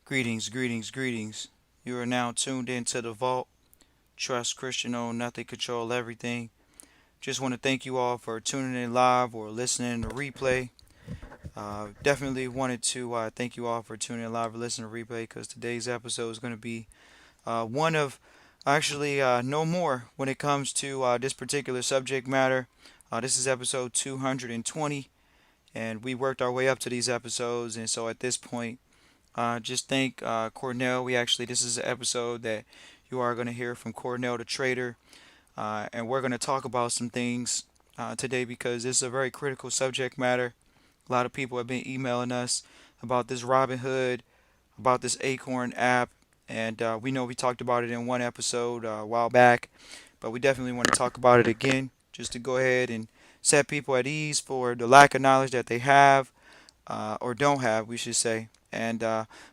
Greetings, greetings, greetings. You are now tuned into the vault. Trust, Christian, own nothing, control everything. Just want to thank you all for tuning in live or listening to replay. Definitely wanted to thank you all for tuning in live or listening to replay because today's episode is going to be one of actually no more when it comes to this particular subject matter. This is episode 220, and we worked our way up to these episodes, and so at this point, just thank Cornell. This is an episode that you are going to hear from Cornell the trader, and we're going to talk about some things today because this is a very critical subject matter. A lot of people have been emailing us about this Robinhood, about this Acorn app, and we know we talked about it in one episode a while back, but we definitely want to talk about it again just to go ahead and set people at ease for the lack of knowledge that they have or don't have, we should say, and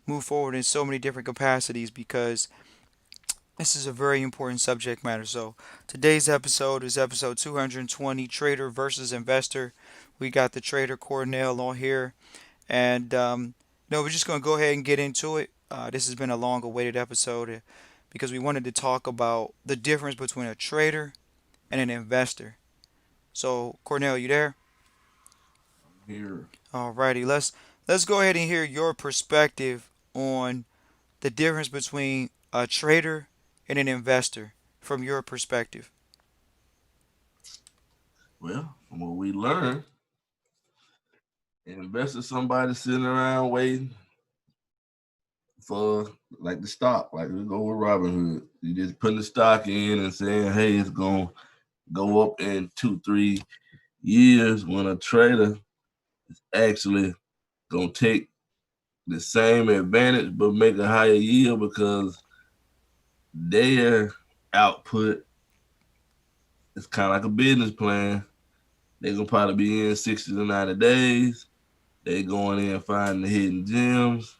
move forward in so many different capacities because this is a very important subject matter. So today's episode is episode 220, Trader versus Investor. We got the trader Cornell on here, and no, we're just gonna go ahead and get into it. This has been a long-awaited episode because we wanted to talk about the difference between a trader and an investor. So Cornell, you there? Here. Alrighty, let's go ahead and hear your perspective on the difference between a trader and an investor from your perspective. Well, from what we learned, an investor somebody sitting around waiting for like the stock, like we go with Robinhood. You just putting the stock in and saying, hey, it's gonna go up in 2, 3 years when a trader is actually gonna take the same advantage but make a higher yield because their output is kind of like a business plan. They're gonna probably be in 60 to 90 days. They going in and finding the hidden gems,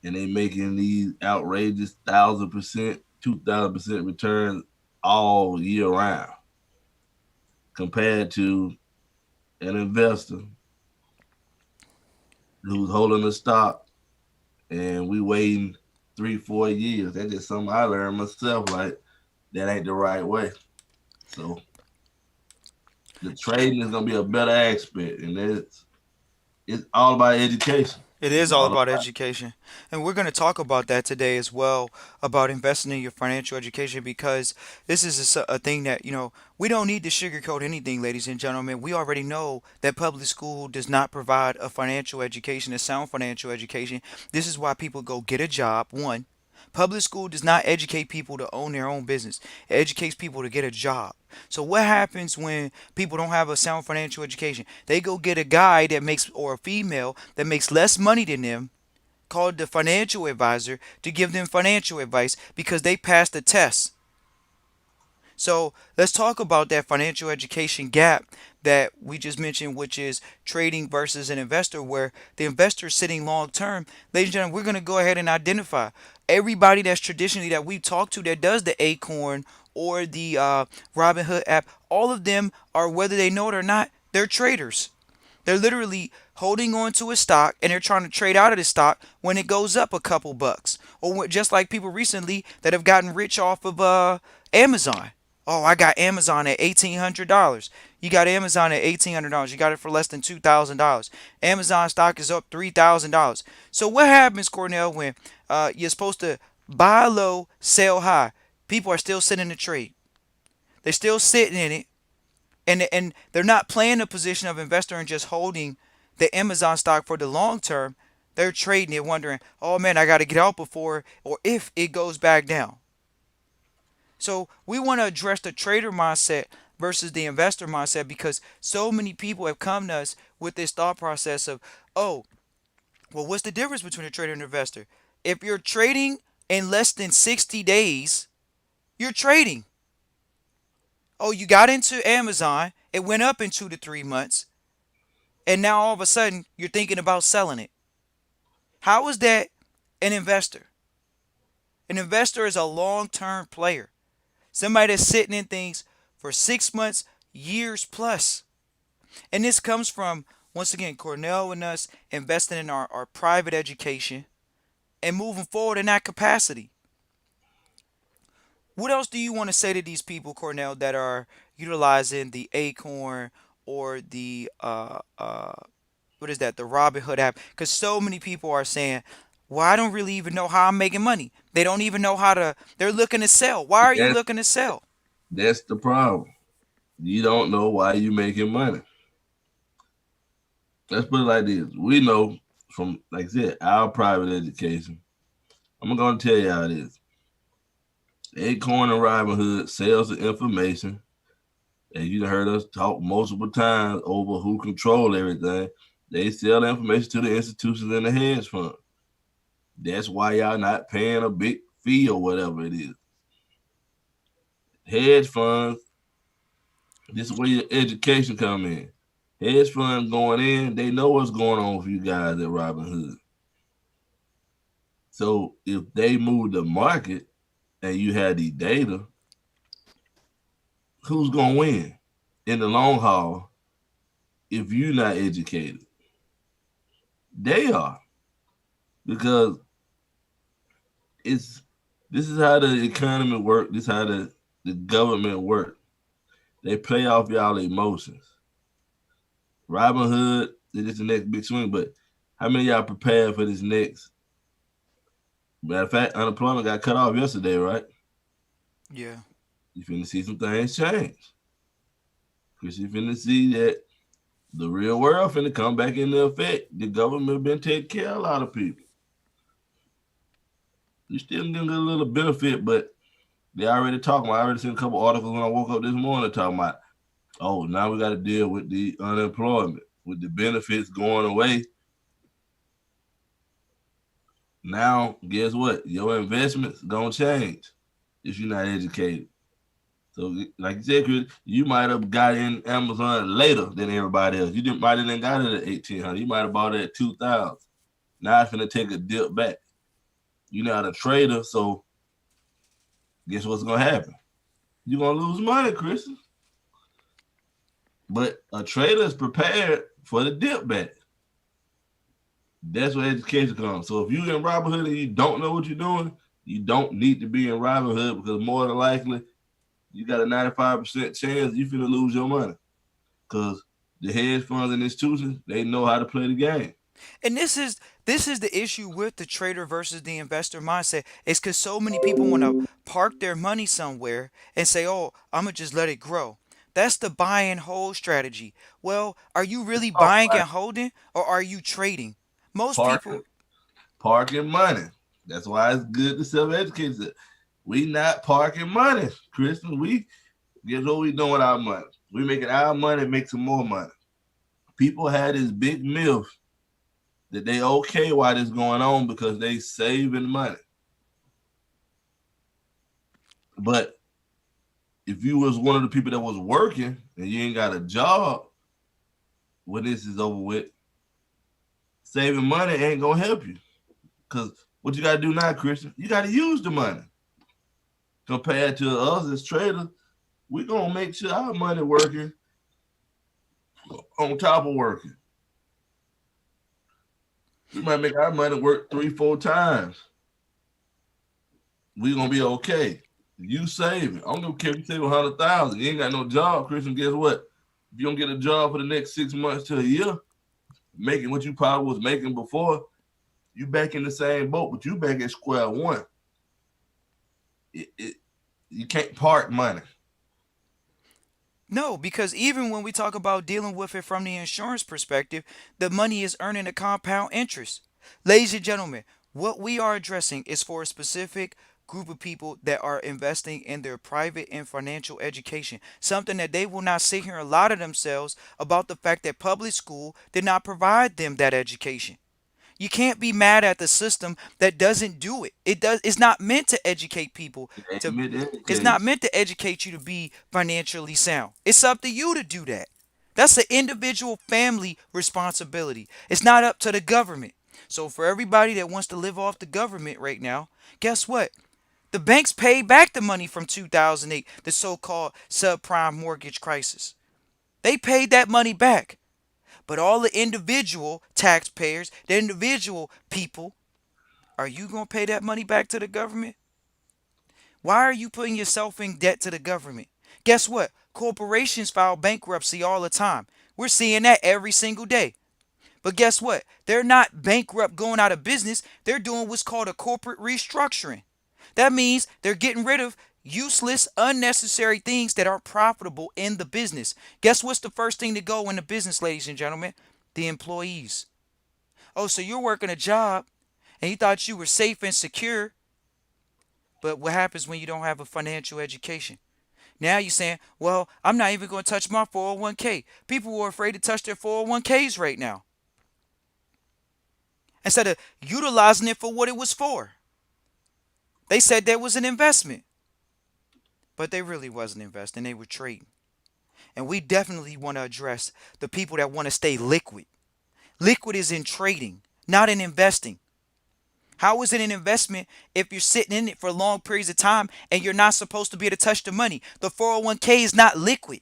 and they making these outrageous 1,000%, 2,000% returns all year round, compared to an investor who's holding the stock and we waiting 3, 4 years. That's just something I learned myself. Like that ain't the right way. So the trading is gonna be a better aspect, and it's all about education. It It's is all all about education. And we're going to talk about that today as well about investing in your financial education because this is a thing that, we don't need to sugarcoat anything, ladies and gentlemen. We already know that public school does not provide a financial education, a sound financial education. This is why people go get a job, one. Public school does not educate people to own their own business. It educates people to get a job. So what happens when people don't have a sound financial education? They go get a guy that makes or a female that makes less money than them called the financial advisor to give them financial advice because they passed the test. So let's talk about that financial education gap that we just mentioned, which is trading versus an investor, where the investor is sitting long term. Ladies and gentlemen, we're going to go ahead and identify everybody that's traditionally that we talk to that does the Acorn or the Robinhood app. All of them are, whether they know it or not, they're traders. They're literally holding on to a stock and they're trying to trade out of the stock when it goes up a couple bucks. Or just like people recently that have gotten rich off of Amazon. Oh, I got Amazon at $1,800. You got Amazon at $1,800. You got it for less than $2,000. Amazon stock is up $3,000. So what happens, Cornell, when you're supposed to buy low, sell high? People are still sitting in the trade. They're still sitting in it, and they're not playing the position of investor and just holding the Amazon stock for the long term. They're trading it, wondering, oh man, I got to get out before or if it goes back down. So we want to address the trader mindset versus the investor mindset because so many people have come to us with this thought process of, oh, well, what's the difference between a trader and an investor? If you're trading in less than 60 days, you're trading. Oh, you got into Amazon, it went up in 2 to 3 months, and now all of a sudden you're thinking about selling it. How is that an investor? An investor is a long term player, somebody that's sitting in things for 6 months, years plus. And this comes from, once again, Cornell and us investing in our private education and moving forward in that capacity. What else do you want to say to these people, Cornell, that are utilizing the Acorn or the what is that, the Robinhood app? Because so many people are saying, "Well, I don't really even know how I'm making money." They don't even know how to. They're looking to sell. Why are you That's looking to sell? that's the problem. You don't know why you making money. Let's put it like this. We know from, like I said, our private education. I'm gonna tell you how it is. Acorn and Robinhood sells the information, and you heard us talk multiple times over who control everything. They sell the information to the institutions and the hedge fund. That's why y'all not paying a big fee or whatever it is. Hedge funds, this is where your education come in. Hedge funds going in, they know what's going on for you guys at Robinhood. So if they move the market and you have the data, who's gonna win in the long haul if you're not educated? They are, because it's this is how the economy work. This is how the government work. They play off y'all emotions. Robinhood is the next big swing, but how many of y'all prepared for this next? Matter of fact, unemployment got cut off yesterday, right? Yeah. You finna see some things change. Because you finna see that the real world finna come back into effect. The government been taking care of a lot of people. You still gonna get a little benefit, but they already talking about. I already seen a couple articles when I woke up this morning talking about, oh, now we got to deal with the unemployment, with the benefits going away. Now, guess what? Your investments gonna change if you're not educated. So, like you said, Chris, you might have got in Amazon later than everybody else. You didn't might have got it at 1800. You might have bought it at 2000. Now it's gonna take a dip back. You're not a trader, so guess what's gonna happen? You're gonna lose money, Chris. But a trader is prepared for the dip back. That's where education comes. So if you're in Robinhood and you don't know what you're doing, you don't need to be in Robinhood, because more than likely you got a 95% chance you finna lose your money. Because the hedge funds and institutions, they know how to play the game. And this is the issue with the trader versus the investor mindset. It's because so many people want to park their money somewhere and say, "Oh, I'm gonna just let it grow." That's the buy and hold strategy. Well, are you really Talk buying about and holding, or are you trading? Most parking, people. parking money. That's why it's good to self-educate. We not parking money, Kristen. We guess what we doing with our money. We making our money make some more money. People had this big myth that they okay while this going on because they saving money. But if you was one of the people that was working and you ain't got a job when this is over with, saving money ain't gonna help you. Cause what you gotta do now, Christian, you gotta use the money. Compared to us as traders, we gonna make sure our money working on top of working. We might make our money work 3, 4 times. We gonna be okay. You saving. I don't give a care if you save 100,000. You ain't got no job, Christian. Guess what? If you don't get a job for the next 6 months to a year, making what you probably was making before, you back in the same boat, but you back at square one. It you can't park money. No, because even when we talk about dealing with it from the insurance perspective, the money is earning a compound interest. Ladies and gentlemen, what we are addressing is for a specific group of people that are investing in their private and financial education, something that they will not sit here and lie to themselves about the fact that public school did not provide them that education. You can't be mad at the system that doesn't do it. It's not meant to educate people It ain't to meant to it's educate not you. meant to educate you to be financially sound. It's up to you to do that. That's an individual family responsibility. It's not up to the government. So for everybody that wants to live off the government right now, guess what? The banks paid back the money from 2008, the so-called subprime mortgage crisis. They paid that money back. But all the individual taxpayers, the individual people, Are you going to pay that money back to the government? Why are you putting yourself in debt to the government? Guess what? Corporations file bankruptcy all the time. We're seeing that every single day. But guess what? They're not bankrupt going out of business. They're doing what's called a corporate restructuring. That means they're getting rid of useless, unnecessary things that aren't profitable in the business. Guess what's the first thing to go in the business, ladies and gentlemen? The employees. Oh, so you're working a job and you thought you were safe and secure, but what happens when you don't have a financial education? Now you're saying, well, I'm not even going to touch my 401k. People were afraid to touch their 401ks right now instead of utilizing it for what it was for. They said there was an investment, but they really wasn't investing. They were trading. And we definitely want to address the people that want to stay liquid. Liquid is in trading, not in investing. How is it an investment if you're sitting in it for long periods of time and you're not supposed to be able to touch the money? The 401k is not liquid.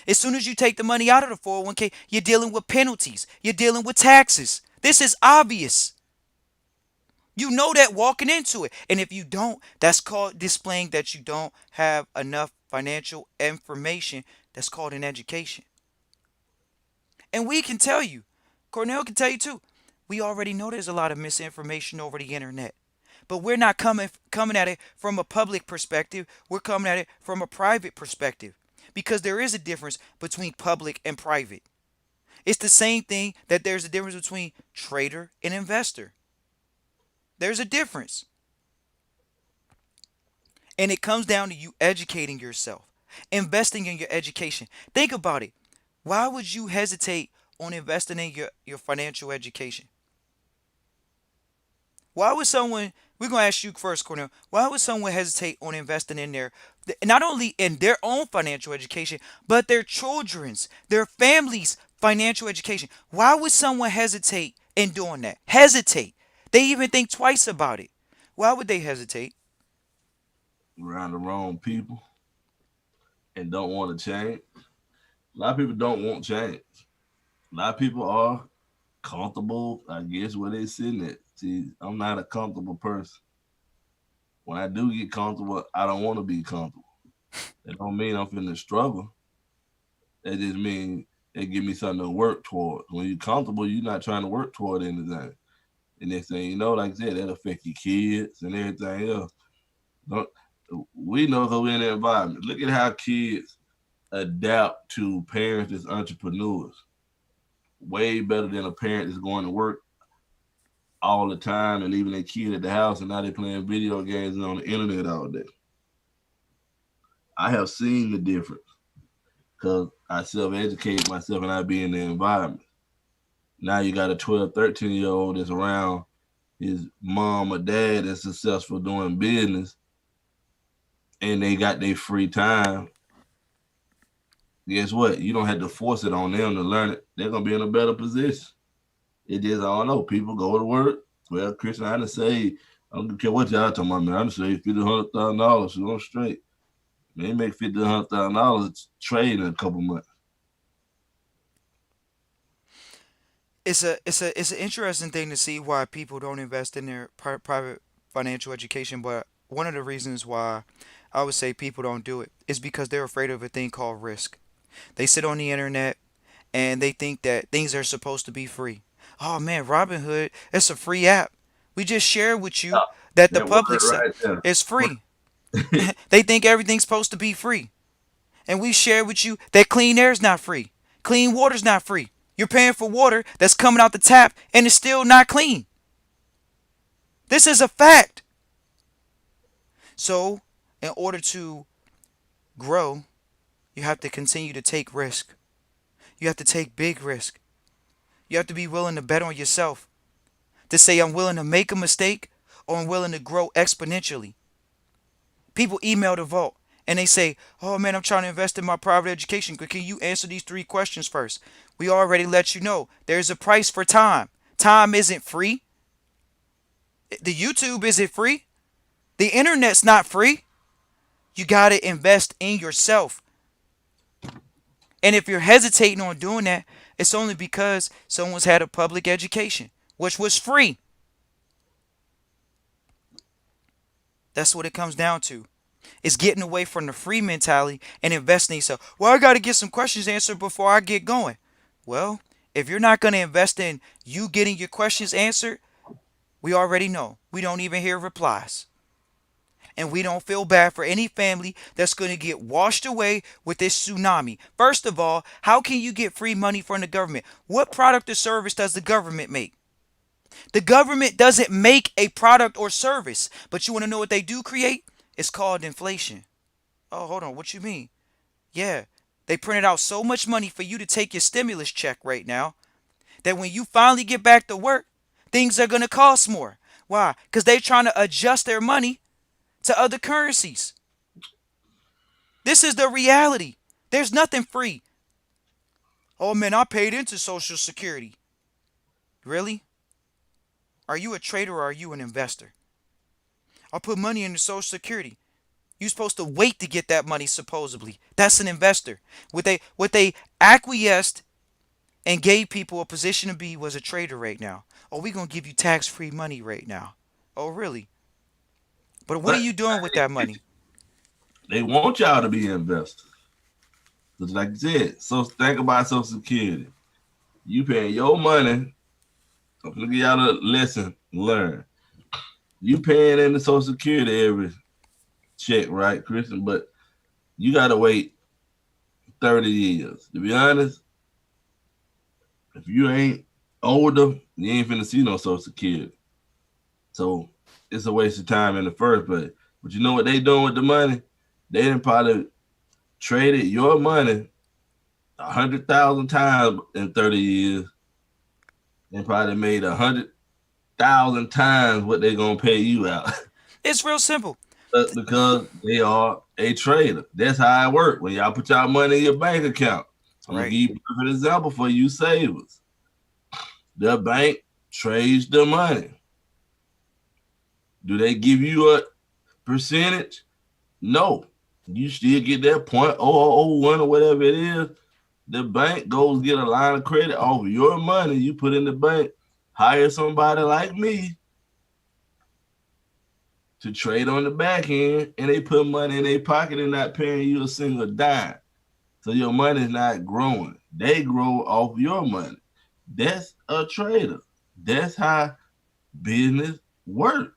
As soon as you take the money out of the 401k, you're dealing with penalties. You're dealing with taxes. This is obvious. You know that walking into it. And if you don't, that's called displaying that you don't have enough financial information. That's called an education. And we can tell you, Cornell can tell you too, we already know there's a lot of misinformation over the internet. But we're not coming at it from a public perspective. We're coming at it from a private perspective. Because there is a difference between public and private. It's the same thing that there's a difference between trader and investor. There's a difference. And it comes down to you educating yourself, investing in your education. Think about it. Why would you hesitate on investing in your financial education? Why would someone, we're going to ask you first, Cornell, why would someone hesitate on investing in their, not only in their own financial education, but their children's, their family's financial education? Why would someone hesitate in doing that? Hesitate. They even think twice about it. Why would they hesitate? Around the wrong people and don't want to change. A lot of people don't want change. A lot of people are comfortable, I guess, where they sitting at. See, I'm not a comfortable person. When I do get comfortable, I don't want to be comfortable. That don't mean I'm finna struggle. That just means it give me something to work toward. When you're comfortable, you're not trying to work toward anything. And next thing you know, like I said, that affect your kids and everything else. Don't, we know because we're in the environment. Look at how kids adapt to parents as entrepreneurs. Way better than a parent that's going to work all the time and leaving their kid at the house and now they're playing video games and on the internet all day. I have seen the difference because I self educate myself and I be in the environment. Now you got a 12, 13-year old that's around his mom or dad that's successful doing business and they got their free time. Guess what? You don't have to force it on them to learn it. They're gonna be in a better position. It just I don't know. People go to work. Well, Christian, I done say I don't care what y'all talking about, man. I done say $50,000, $100,000, so I'm straight. They make $50,000, $100,000 trade in a couple months. It's an interesting thing to see why people don't invest in their private financial education. But one of the reasons why I would say people don't do it is because they're afraid of a thing called risk. They sit on the internet and they think that things are supposed to be free. Oh man, Robinhood, it's a free app. We just share with you Yeah, that the that word public right there. is free. They think everything's supposed to be free. And we share with you that clean air is not free. Clean water is not free. You're paying for water that's coming out the tap and it's still not clean. This is a fact. So, in order to grow, you have to continue to take risk. You have to take big risk. You have to be willing to bet on yourself. To say, I'm willing to make a mistake or I'm willing to grow exponentially. People email the vault and they say, oh man, I'm trying to invest in my private education. Can you answer these three questions first? We already let you know there's a price for time. Time isn't free. The YouTube isn't free. The internet's not free. You got to invest in yourself. And if you're hesitating on doing that, it's only because someone's had a public education, which was free. That's what it comes down to. It's getting away from the free mentality and investing in yourself. Well, I got to get some questions answered before I get going. Well, if you're not going to invest in you getting your questions answered, we already know. We don't even hear replies. And we don't feel bad for any family that's going to get washed away with this tsunami. First of all, how can you get free money from the government? What product or service does the government make? The government doesn't make a product or service, but you want to know what they do create? It's called inflation. Oh, hold on. What you mean? Yeah, they printed out so much money for you to take your stimulus check right now that when you finally get back to work, things are going to cost more. Why? Because they're trying to adjust their money to other currencies. This is the reality. There's nothing free. Oh man, I paid into Social Security. Really? Are you a trader or are you an investor? I put money into Social Security. You're supposed to wait to get that money supposedly. That's an investor. What they acquiesced and gave people a position to be was a trader right now. Oh, we're gonna give you tax-free money right now. Oh, really? But what are But you doing with that money? they want y'all to be investors. Just like you said, so think about Social Security. You paying your money. I'm gonna give y'all a lesson learn. You paying into Social Security every check, right, Christian? But you gotta wait 30 years. To be honest, if you ain't older, you ain't finna see no Social Security. So it's a waste of time in the first place. But you know what they doing with the money? They didn't probably traded your money 100,000 times in 30 years and probably made 100,000 times what they gonna pay you out. It's real simple. Because they are a trader. That's how it works. When y'all put y'all money in your bank account, I'm gonna Right. give you a perfect example for you savers. The bank trades the money. Do they give you a percentage? No. You still get that 0.0001 or whatever it is. The bank goes get a line of credit off your money you put in the bank. Hire somebody like me to trade on the back end, and they put money in their pocket and not paying you a single dime. So your money's not growing. They grow off your money. That's a trader. That's how business works.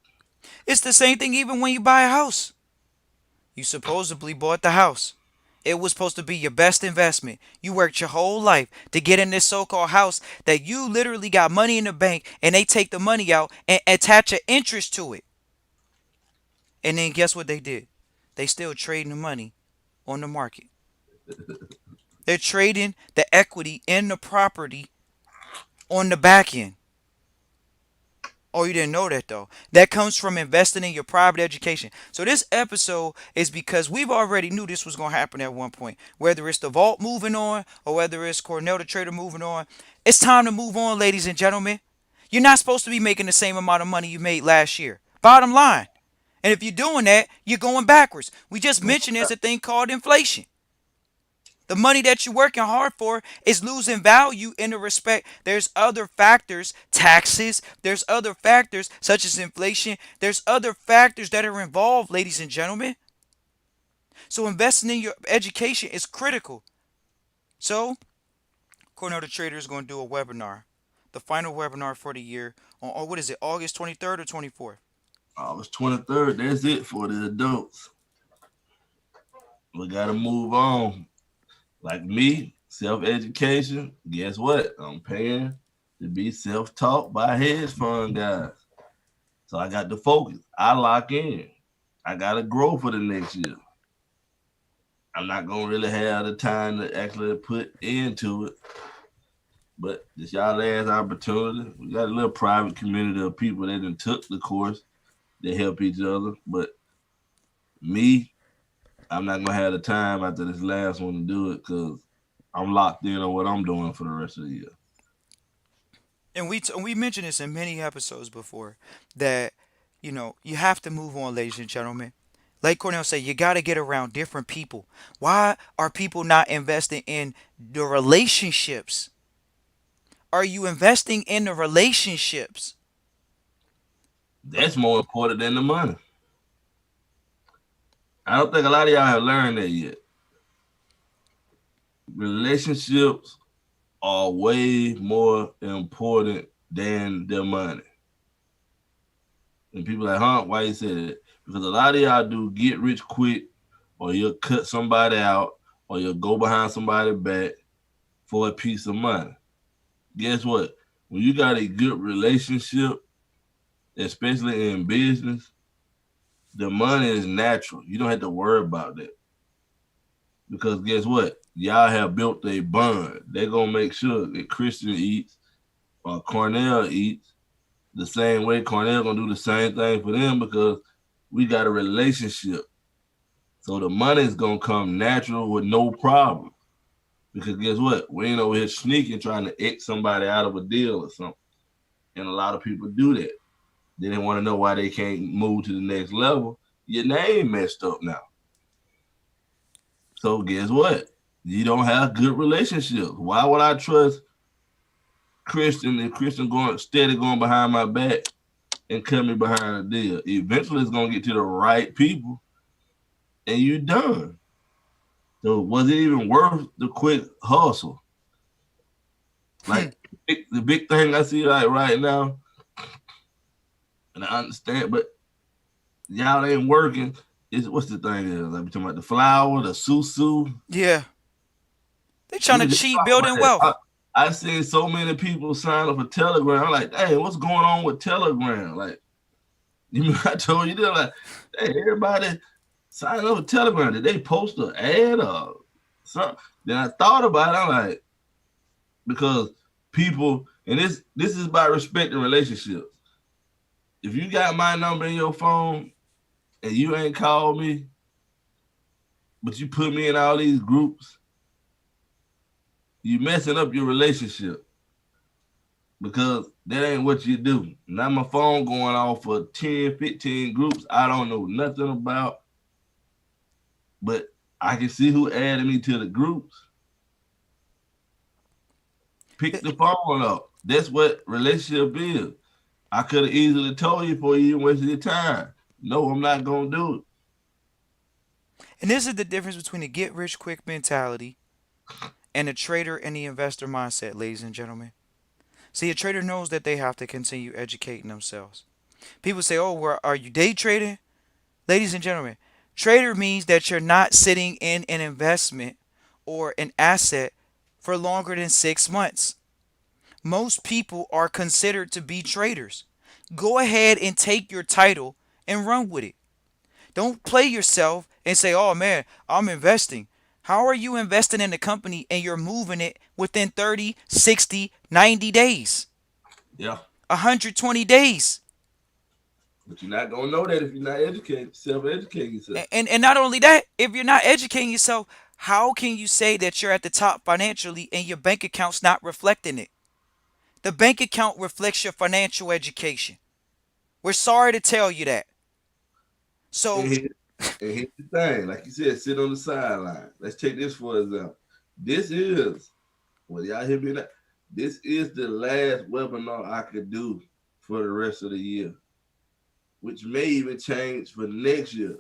It's the same thing even when you buy a house. You supposedly bought the house. It was supposed to be your best investment. You worked your whole life to get in this so-called house that you literally got money in the bank and they take the money out and attach an interest to it. And then guess what they did? They still trading the money on the market. They're trading the equity in the property on the back end. Oh, you didn't know that though. That comes from investing in your private education. So this episode is because we've already knew this was going to happen at one point. Whether it's the vault moving on or whether it's Cornell the trader moving on, it's time to move on, ladies and gentlemen. You're not supposed to be making the same amount of money you made last year. Bottom line. And if you're doing that, you're going backwards. We just mentioned there's a thing called inflation. The money that you're working hard for is losing value in the respect. There's other factors, taxes, there's other factors such as inflation. There's other factors that are involved, ladies and gentlemen. So investing in your education is critical. So Cornell the Trader is going to do a webinar, the final webinar for the year on, oh, what is it, August 23rd or 24th? August 23rd, that's it for the adults. We gotta move on. Like me, self-education, guess what? I'm paying to be self-taught by hedge fund guys. So I got to focus. I lock in. I gotta grow for the next year. I'm not gonna really have the time to actually put into it. But this y'all last opportunity. We got a little private community of people that done took the course. They help each other. But me, I'm not gonna have the time after this last one to do it because I'm locked in on what I'm doing for the rest of the year. And we mentioned this in many episodes before that you have to move on, ladies and gentlemen. Like Cornell said, you got to get around different people. Why are people not investing in the relationships? Are you investing in the relationships? That's more important than the money. I don't think a lot of y'all have learned that yet. Relationships are way more important than their money. And people like, huh? Why you say that? Because a lot of y'all do get rich quick, or you'll cut somebody out, or you'll go behind somebody back for a piece of money. Guess what? When you got a good relationship, especially in business, the money is natural. You don't have to worry about that. Because guess what? Y'all have built a bond. They're gonna make sure that Christian eats or Cornell eats the same way. Cornell gonna do the same thing for them because we got a relationship. So the money is gonna come natural with no problem. Because guess what? We ain't over here sneaking trying to X somebody out of a deal or something. And a lot of people do that. They didn't want to know why they can't move to the next level. Your name messed up now. So guess what? You don't have good relationships. Why would I trust Christian if Christian going steady going behind my back and cut me behind a deal? Eventually it's gonna get to the right people and you done. So was it even worth the quick hustle? Hmm. Like the big thing I see like right now, and I understand, but y'all ain't working. Is what's the thing is like we talking about the flower, the susu. Yeah. They trying We to were just cheat talking about building that. wealth. I seen so many people sign up for Telegram. I'm like, hey, what's going on with Telegram? Like, you know, I told you that, like, hey, everybody sign up for Telegram. Did they post an ad or something? Then I thought about it. I'm like, because people, and this is about respecting relationships. If you got my number in your phone and you ain't called me, but you put me in all these groups, you messing up your relationship because that ain't what you do. Now my phone going off for 10, 15 groups I don't know nothing about, but I can see who added me to the groups. Pick the phone up. That's what relationship is. I could have easily told you before you even wasted your time. No, I'm not gonna do it. And this is the difference between the get rich quick mentality and the trader and the investor mindset, ladies and gentlemen. See, a trader knows that they have to continue educating themselves. People say, oh, where are you day trading? Ladies and gentlemen, trader means that you're not sitting in an investment or an asset for longer than 6 months. Most people are considered to be traders. Go ahead and take your title and run with it. Don't play yourself and say, oh man, I'm investing. How are you investing in the company and you're moving it within 30, 60, 90 days? Yeah. 120 days. But you're not gonna know that if you're not educated, self-educate yourself. And not only that, if you're not educating yourself, how can you say that you're at the top financially and your bank account's not reflecting it? The bank account reflects your financial education. We're sorry to tell you that. And, So, here, and here's the thing, like you said, sit on the sideline. Let's take this for example. This is, well, y'all hear me now? This is the last webinar I could do for the rest of the year, which may even change for next year.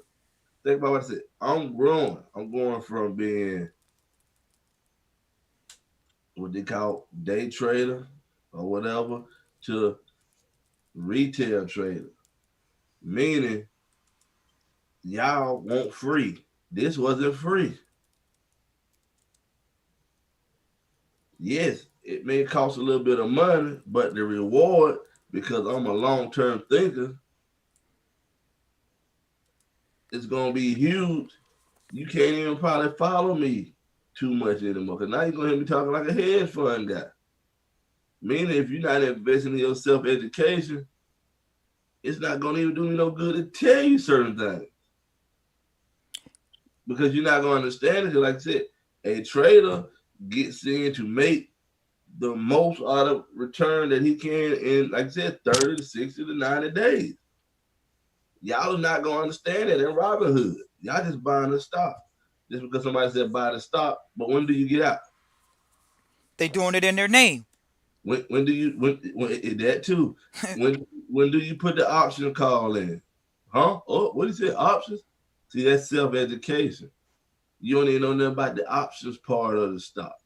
Think about what I said. I'm growing. I'm going from being what they call day trader or whatever to retail trader. Meaning, y'all want free. This wasn't free. Yes, it may cost a little bit of money, but the reward, because I'm a long term thinker, is going to be huge. You can't even probably follow me too much anymore. Because now you're going to hear me talking like a hedge fund guy. Meaning, if you're not investing in your self education, it's not going to even do me no good to tell you certain things because you're not going to understand it. Like I said, a trader gets in to make the most out of return that he can in, like I said, 30 to 60 to 90 days. Y'all are not going to understand that in Robinhood. Y'all just buying the stock. Just because somebody said buy the stock, but when do you get out? they doing it in their name. When do you when that too? When do you put the option call in? Huh? Oh, what do you say? Options? See, that's self education. You don't even know nothing about the options part of the stock.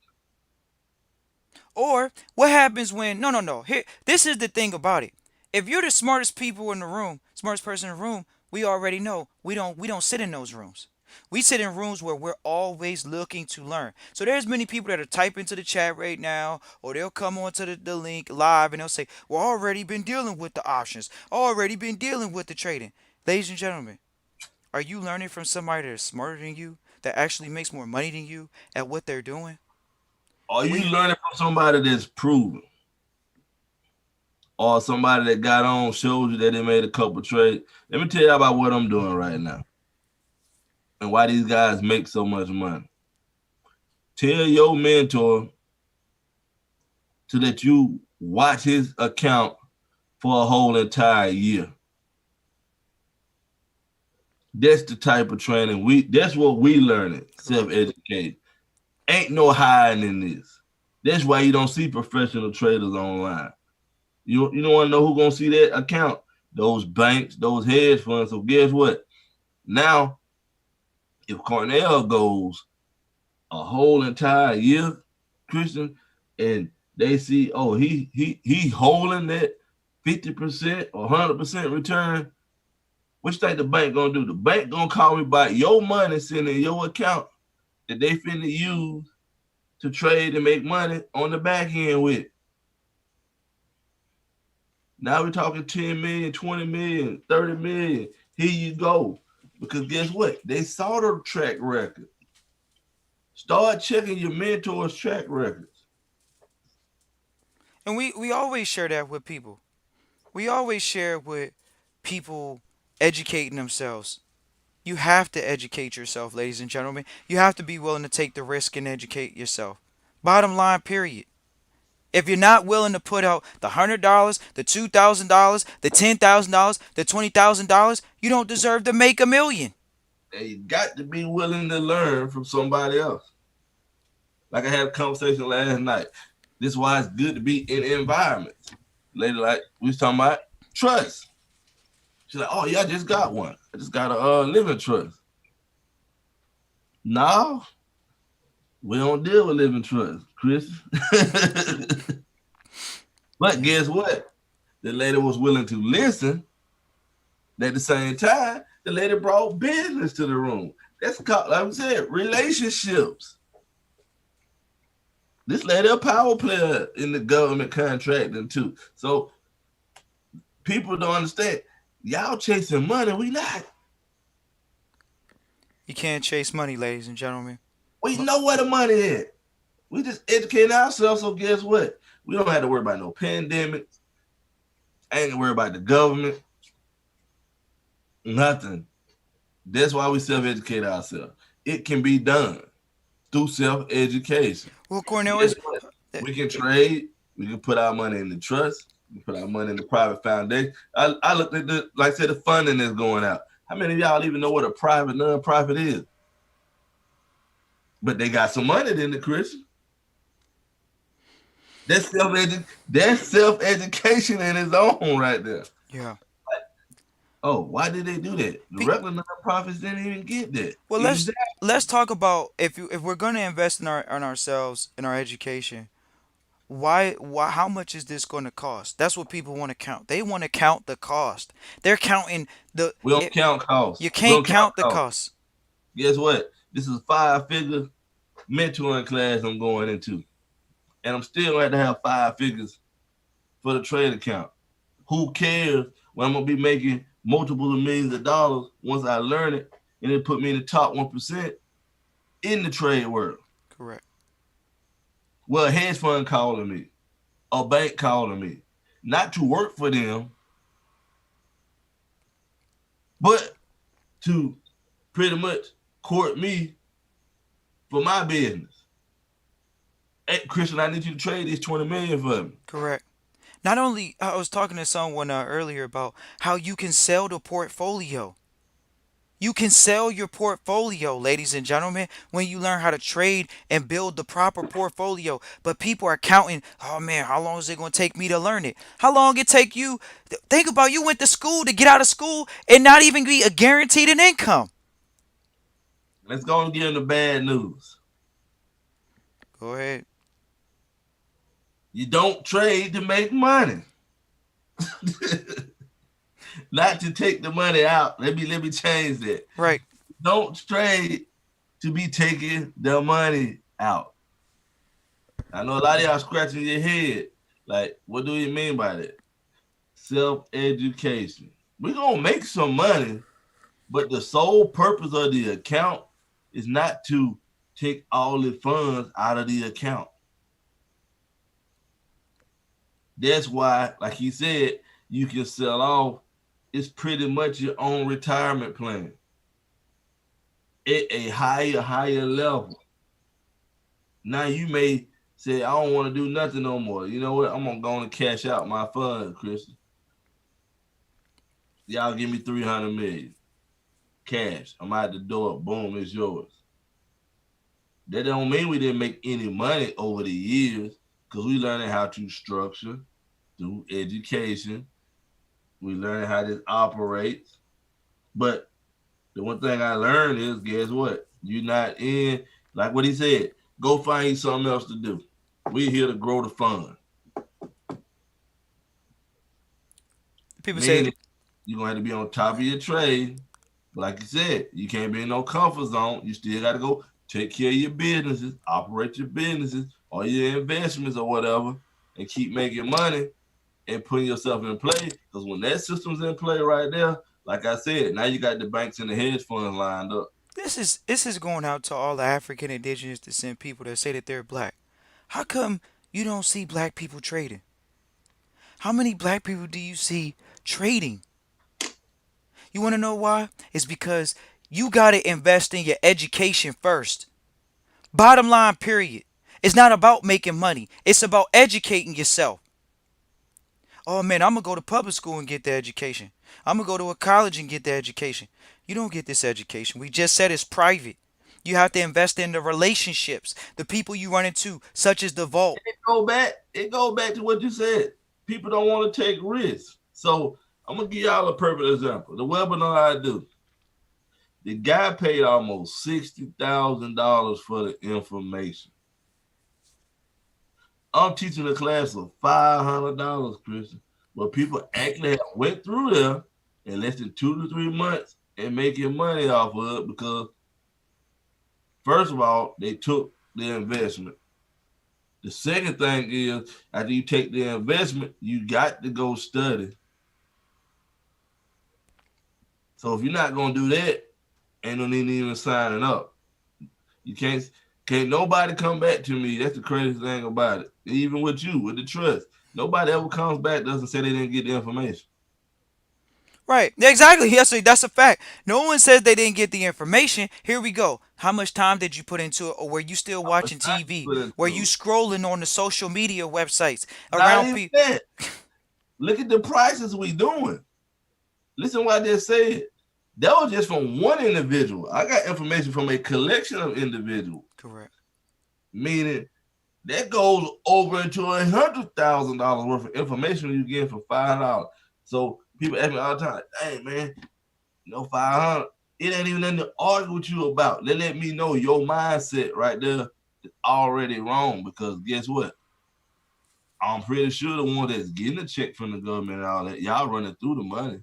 Or what happens when no no no here this is the thing about it. If you're the smartest people in the room, smartest person in the room, we already know we don't sit in those rooms. We sit in rooms where we're always looking to learn. So there's many people that are typing to the chat right now, or they'll come onto the link live and they'll say, "Well, already been dealing with the options, already been dealing with the trading." Ladies and gentlemen, are you learning from somebody that's smarter than you, that actually makes more money than you at what they're doing? Are you We learning from somebody that's proven, or somebody that got on showed you that they made a couple trades? Let me tell you about what I'm doing right now and why these guys make so much money. Tell your mentor to let you watch his account for a whole entire year. That's the type of training that's what we learning, correct. self-educate. Ain't no hiding in this. That's why you don't see professional traders online. You don't want to know who gonna see that account. Those banks, those hedge funds. So guess what? Now, if Cornell goes a whole entire year, Christian, and they see, oh, he holding that 50% or 100% return, what you think the bank gonna do? The bank gonna call me about your money sitting in your account that they finna use to trade and make money on the back end with. Now we're talking 10 million, 20 million, 30 million. Here you go. Because guess what? They saw the track record. Start checking your mentors' track records. And we always share that with people. We always share with people educating themselves. You have to educate yourself, ladies and gentlemen. You have to be willing to take the risk and educate yourself. Bottom line, period. If you're not willing to put out the $100, the $2,000, the $10,000, the $20,000, you don't deserve to make a million. And you got to be willing to learn from somebody else. Like I had a conversation last night. This is why it's good to be in environments. Lady, like we was talking about trust. She's like, oh yeah, I just got one. I just got a living trust. No, we don't deal with living trust, Chris. But Yeah. guess what? The lady was willing to listen. At the same time, the lady brought business to the room. That's called, like I said, relationships. This lady a power player in the government contracting too. So people don't understand. Y'all chasing money. We not. You can't chase money, ladies and gentlemen. We know where the money is. We just educating ourselves. So guess what? We don't have to worry about no pandemics. I ain't gonna worry about the government. Nothing. That's why we self-educate ourselves. It can be done through self-education. Well, Cornell Guess is. what? We can trade. We can put our money in the trust. We can put our money in the private foundation. I looked at the, like I said, the funding is going out. How many of y'all even know what a private nonprofit is? But they got some money in the Christian. That's self-education in its own right there. Yeah. Oh, why did they do that? The Pe- regular nonprofits didn't even get that. well, let's Exactly. let's talk about if we're gonna invest in our on ourselves in our education. Why how much is this going to cost? That's what people want to count. They want to count the cost. They're counting the We don't it, count you costs. We can't don't count count the costs. cost. Guess what? This is a 5-figure mentoring class I'm going into. And I'm still going to have 5 figures for the trade account. Who cares when I'm going to be making multiple of millions of dollars once I learn it and it put me in the top 1% in the trade world? Correct. Well, a hedge fund calling me, a bank calling me, not to work for them, but to pretty much court me for my business. Hey, Christian, I need you to trade this 20 million for me. Correct. Not only I was talking to someone earlier about how you can sell the portfolio. You can sell your portfolio, ladies and gentlemen, when you learn how to trade and build the proper portfolio. But people are counting, oh man, how long is it going to take me to learn it? How long it take you? Think about you went to school to get out of school and not even be a guaranteed an income. Let's go and give them the bad news. Go ahead. You don't trade to make money. Not to take the money out. Let me change that. Right. Don't trade to be taking the money out. I know a lot of y'all scratching your head. Like, what do you mean by that? Self education. We're gonna make some money, but the sole purpose of the account is not to take all the funds out of the account. That's why, like he said, you can sell off. It's pretty much your own retirement plan at a higher level. Now you may say, I don't want to do nothing no more. You know what? I'm gonna go and cash out my funds, Chris. Y'all give me 300 million cash. I'm out the door. Boom, it's yours. That don't mean we didn't make any money over the years because we learning how to structure through education. We learning how this operates. But the one thing I learned is, guess what? You're not in, like what he said, go find you something else to do. We're here to grow the fund. People say, Meaning you're gonna have to be on top of your trade. But like you said, you can't be in no comfort zone. You still gotta go take care of your businesses, operate your businesses or your investments or whatever, and keep making money and putting yourself in play. Because when that system's in play right there, like I said, now you got the banks and the hedge funds lined up. this is going out to all the African indigenous descent people that say that they're black. How come you don't see black people trading? How many black people do you see trading? You want to know why? It's because you got to invest in your education first. Bottom line, period. It's not about making money, it's about educating yourself. Oh man, I'm going to go to public school and get the education. I'm going to go to a college and get the education. You don't get this education. We just said it's private. You have to invest in the relationships, the people you run into, such as the vault. It go back to what you said. People don't want to take risks. So I'm gonna give y'all a perfect example. The webinar I do, the guy paid almost $60,000 for the information. I'm teaching a class of $500, Christian. But people actually have went through there in less than 2 to 3 months and making money off of it because first of all, they took the investment. The second thing is after you take the investment, you got to go study. So if you're not gonna do that, ain't no need even signing up. You can't nobody come back to me. That's the craziest thing about it. Even with you, with the trust. Nobody ever comes back doesn't say they didn't get the information. Right. Exactly. Yes, that's a fact. No one says they didn't get the information. Here we go. How much time did you put into it? Or were you still How much watching time TV? you put Were you into it? scrolling on the social media websites Not around even people? that. Look at the prices we doing. Listen what I just said. That was just from one individual. I got information from a collection of individuals, Correct. meaning that goes over into $100,000 worth of information you get for $5. So people ask me all the time, "Hey man, 500. It ain't even nothing to argue with you about. They let me know your mindset right there is already wrong because guess what? I'm pretty sure the one that's getting a check from the government and all that, y'all running through the money.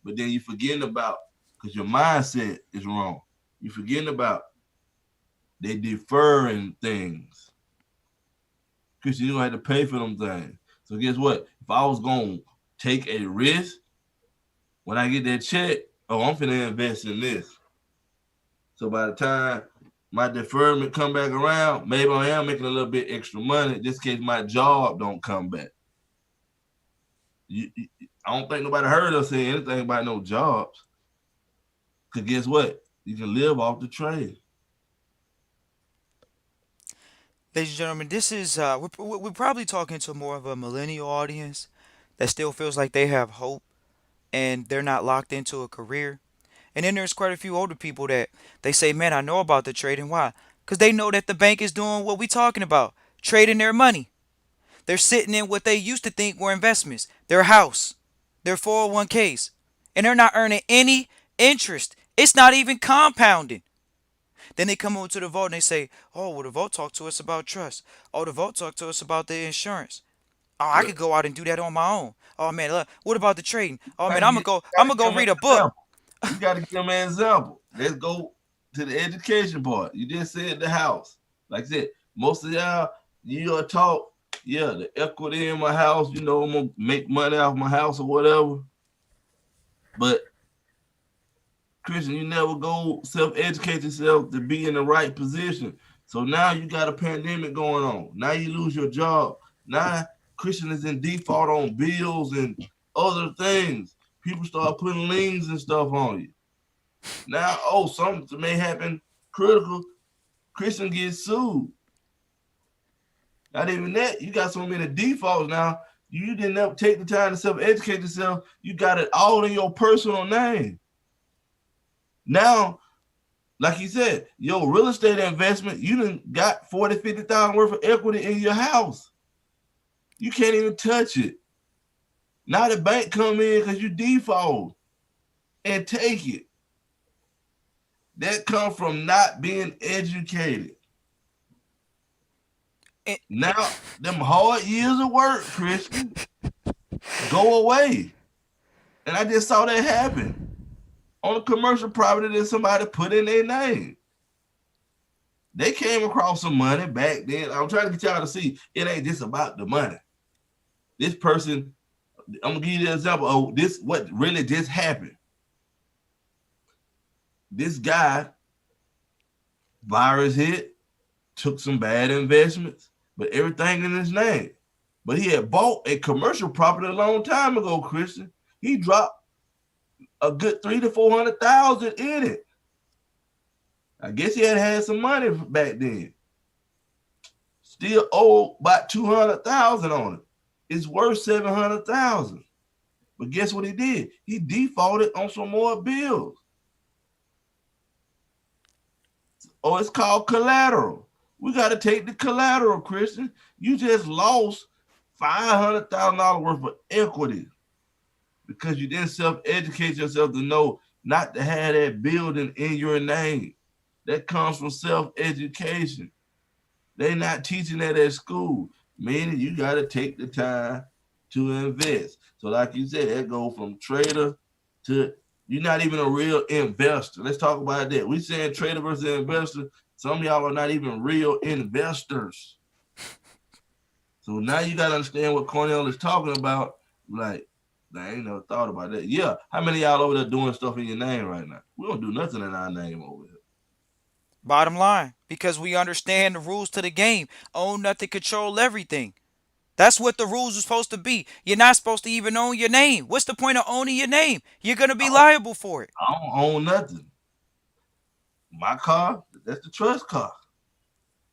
But then you forgetting about because your mindset is wrong. You forgetting about they deferring things because you don't have to pay for them things. So guess what? If I was gonna take a risk when I get that check, oh, I'm finna invest in this. So by the time my deferment come back around, maybe I am making a little bit extra money just in case my job don't come back. I don't think nobody heard us say anything about no jobs. Cause guess what? You can live off the trade. Ladies and gentlemen, this is we're probably talking to more of a millennial audience that still feels like they have hope and they're not locked into a career. And then there's quite a few older people that they say, "Man, I know about the trading. Why? Because they know that the bank is doing what we talking about, trading their money. They're sitting in what they used to think were investments, their house, their 401ks, and they're not earning any interest. It's not even compounding. Then they come over to the vault and they say, "Oh, well, the vault talked to us about trust. Oh, the vault talked to us about the insurance. Oh, I Yep. could go out and do that on my own. Oh man, look, what about the trading? Oh man, Gotta I'm get, gonna go. I'm gotta gonna give go them an read a book. example. You gotta give them an example. Let's go to the education part. You just said the house. Like I said, most of y'all, you are taught, yeah, the equity in my house, I'm gonna make money off my house or whatever. But Christian, you never go self-educate yourself to be in the right position. So now you got a pandemic going on. Now you lose your job. Now Christian is in default on bills and other things. People start putting liens and stuff on you. Now, something may happen critical. Christian gets sued. Not even that. You got so many defaults now. You didn't ever take the time to self-educate yourself. You got it all in your personal name. Now, like you said, your real estate investment, you done got 40, 50,000 worth of equity in your house. You can't even touch it. Now the bank come in because you default and take it. That comes from not being educated. And, Now, them hard years of work, Christian, go away. And I just saw that happen on a commercial property that somebody put in their name. They came across some money back then. I'm trying to get y'all to see it ain't just about the money. This person, I'm gonna give you an example of this what really just happened. This guy, virus hit, took some bad investments, but everything in his name. But he had bought a commercial property a long time ago, Christian. He dropped a good 300 to 400,000 in it. I guess he had some money back then. Still owe about 200,000 on it. It's worth 700,000. But guess what he did? He defaulted on some more bills. Oh, it's called collateral. We got to take the collateral, Christian. You just lost $500,000 worth of equity because you didn't self-educate yourself to know not to have that building in your name. That comes from self-education. They're not teaching that at school, meaning you got to take the time to invest. So, like you said, that go from trader to you're not even a real investor. Let's talk about that. We saying trader versus investor. Some of y'all are not even real investors. So now you got to understand what Cornell is talking about. Like, I ain't never thought about that. Yeah, how many of y'all over there doing stuff in your name right now? We don't do nothing in our name over here. bottom line, because we understand the rules to the game. Own nothing, control everything. That's what the rules are supposed to be. You're not supposed to even own your name. What's the point of owning your name? You're gonna I be don't, liable for it. I don't own nothing. My car, that's the trust car.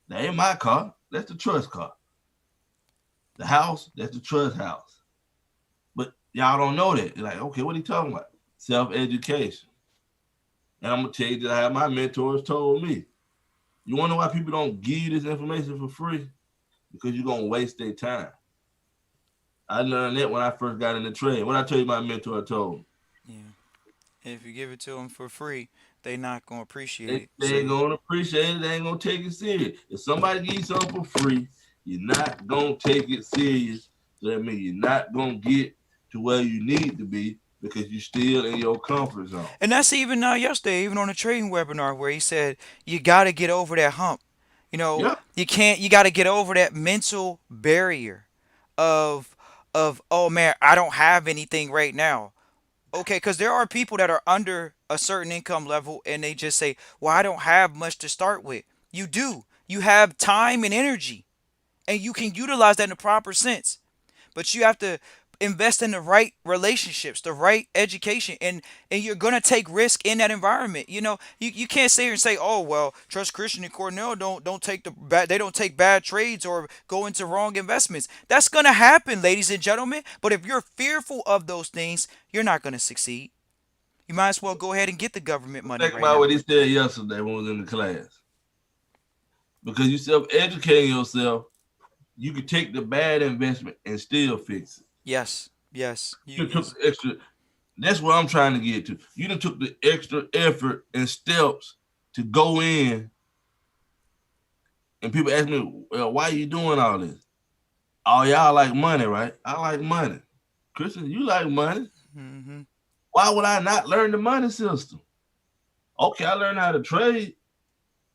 That ain't my car. That's the trust car. The house, that's the trust house. But y'all don't know that. You're like, okay, what are you talking about? Self education. And I'm gonna tell you that how my mentors told me. You wonder why people don't give you this information for free? Because you're gonna waste their time. I learned that when I first got in the trade. What I tell you, my mentor told me. Yeah. If you give it to them for free, they not gonna appreciate They, it. they So ain't gonna appreciate it. They ain't gonna take it serious. If somebody gives you something for free, you're not gonna take it serious. So that means you're not gonna get to where you need to be because you're still in your comfort zone. and that's even yesterday, even on a trading webinar where he said you gotta get over that hump. Yeah. You can't you gotta get over that mental barrier of oh man, I don't have anything right now. Okay, because there are people that are under a certain income level and they just say, well, I don't have much to start with. You do. You have time and energy, and you can utilize that in the proper sense. But you have to invest in the right relationships, the right education, and you're gonna take risk in that environment. You can't sit here and say, oh well, Trust Christian and Cornell don't take the bad, they don't take bad trades or go into wrong investments. That's gonna happen, ladies and gentlemen. But if you're fearful of those things, you're not gonna succeed. You might as well go ahead and get the government money Think right about now. what he said yesterday when we was in the class. Because you self-educating yourself, you can take the bad investment and still fix it. Yes, yes. You took the extra. That's what I'm trying to get to. You done took the extra effort and steps to go in and people ask me, well, why are you doing all this? Oh, y'all like money, right? I like money. Christian, you like money. Hmm. Why would I not learn the money system? Okay, I learned how to trade.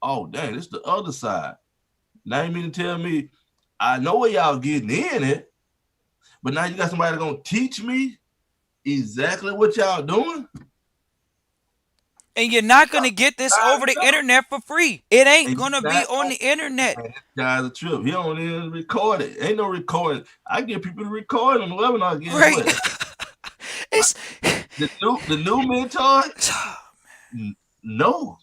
Oh, dang, it's the other side. Now you mean to tell me I know where y'all getting in it, but now you got somebody gonna teach me exactly what y'all doing? And you're not gonna get this over the internet for free. It ain't And you gonna be not on gonna, the internet. man, this guy's a trip. He don't even record it. Ain't no recording. I get people to record them webinar. Guess Right. what? It's The new mentor, n- no,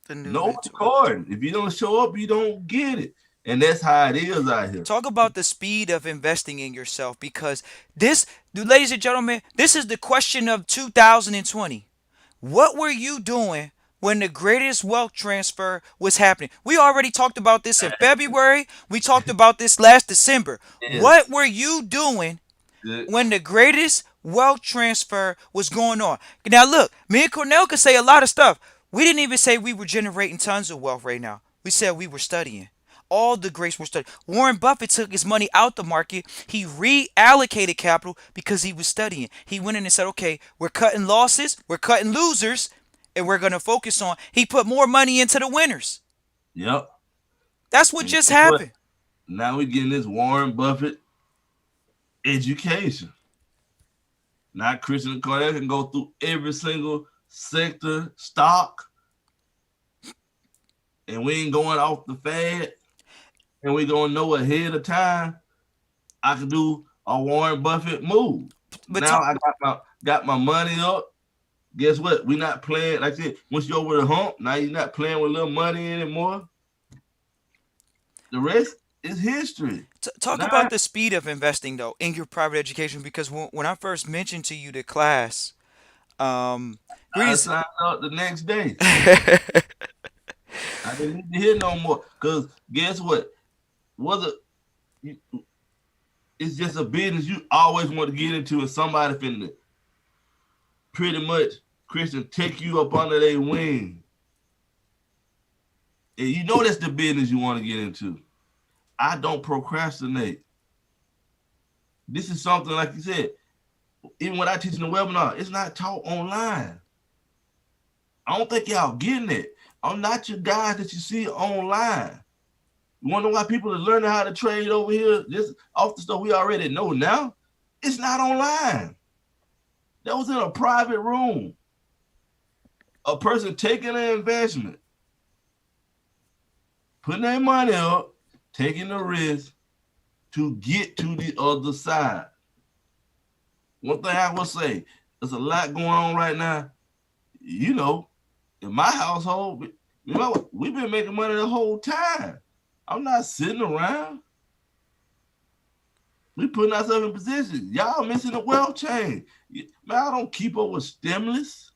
the new no mentor. recording. If you don't show up, you don't get it. And that's how it is out here. Talk about the speed of investing in yourself because this, ladies and gentlemen, this is the question of 2020. What were you doing when the greatest wealth transfer was happening? We already talked about this in February. We talked about this last December. Yes. What were you doing Good. when the greatest wealth transfer was going on? Now, look, me and Cornell could say a lot of stuff. We didn't even say we were generating tons of wealth right now. We said we were studying. All the greats were studying. Warren Buffett took his money out the market. He reallocated capital because he was studying. He went in and said, okay, we're cutting losses, we're cutting losers, and we're going to focus on. He put more money into the winners. Yep. That's what And just guess what? happened. Now we getting this Warren Buffett education. Now Christian Cornell can go through every single sector, stock, and we ain't going off the fad, and we gonna know ahead of time. I can do a Warren Buffett move. But Now talk, I got my money up. Guess what? We not playing like I said. Once you're over the hump, now you're not playing with little money anymore. The rest is history. talk Now, about the speed of investing though in your private education because when I first mentioned to you the class, um, I greetings. signed up the next day. I didn't need to hear no more. Cause guess what? Was it? It's just a business you always want to get into, and somebody finna pretty much Christian take you up under their wing, and you know that's the business you want to get into. I don't procrastinate. This is something like you said. Even when I teach in the webinar, it's not taught online. I don't think y'all getting it. I'm not your guys that you see online. You wonder why people are learning how to trade over here just off the stuff we already know now? It's not online. That was in a private room. A person taking an investment, putting their money up, taking the risk to get to the other side. One thing I will say, there's a lot going on right now. You know, in my household, we've been making money the whole time. I'm not sitting around. We putting ourselves in position. Y'all missing the wealth chain. Man, I don't keep up with stimulus.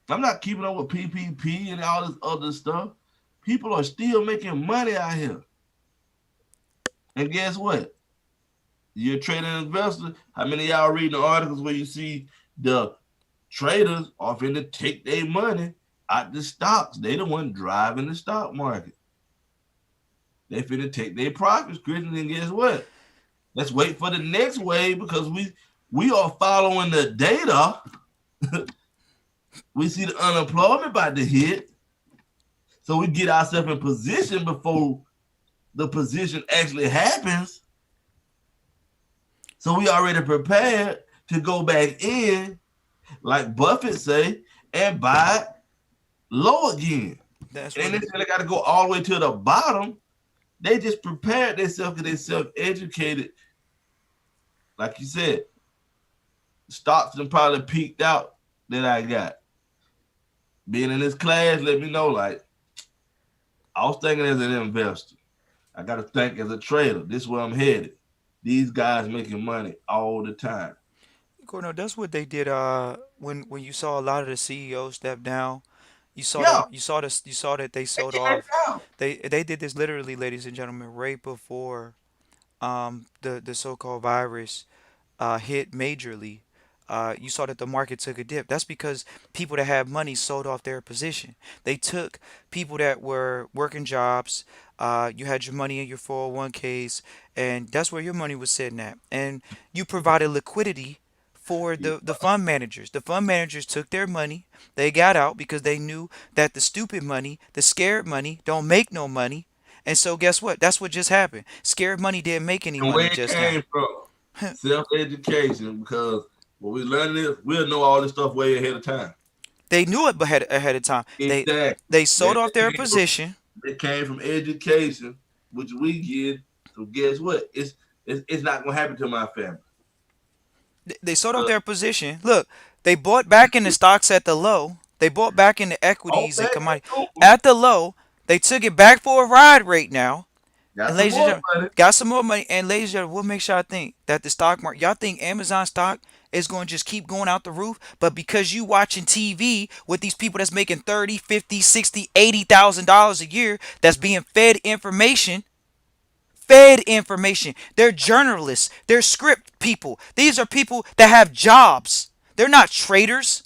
I'm not keeping up with PPP and all this other stuff. People are still making money out here. And guess what? You're a trading investor. How many of y'all reading the articles where you see the traders are finna take their money out the stocks? They the one driving the stock market. They finna take their profits, Christian, and guess what? Let's wait for the next wave because we are following the data. We see the unemployment about to hit. So we get ourselves in position before the position actually happens. So we already prepared to go back in, like Buffett say, and buy low again. That's And what they say they got to go all the way to the bottom. They just prepared themselves because they self-educated. Like you said, stocks and probably peaked out that I got. Being in this class, let me know, like, I was thinking as an investor. I got to think as a trader. This is where I'm headed. These guys making money all the time. Cornell, that's what they did. When you saw a lot of the CEOs step down, Yeah, you saw that they they sold cashed off. out. They did this literally, ladies and gentlemen, right before the so-called virus hit majorly. you saw that the market took a dip. That's because people that had money sold off their position. They took people that were working jobs. You had your money in your 401ks, and that's where your money was sitting at. And you provided liquidity for Yeah. the fund managers. The fund managers took their money. They got out because they knew that the stupid money, the scared money, don't make no money. And so guess what? That's what just happened. Scared money didn't make any And money where it just now. came from, self education. Because when we learn this, we'll know all this stuff way ahead of time. They knew it ahead of time. Exactly. They sold That off their came from, position. that came from education, which we get. So guess what? It's not gonna happen to my family. They sold off Uh, their position. Look, they bought back in the stocks at the low. They bought back in the all equities and back commodity into 'em. at the low. They took it back for a ride right now. Got And some ladies and more gentlemen, money. got some more money. And ladies and gentlemen, what makes y'all think that the stock market, y'all think Amazon stock is going to just keep going out the roof? But because you watching TV with these people that's making 30, 50, 60, $80,000 a year, that's being fed information. They're journalists. They're script people. These are people that have jobs. They're not traders.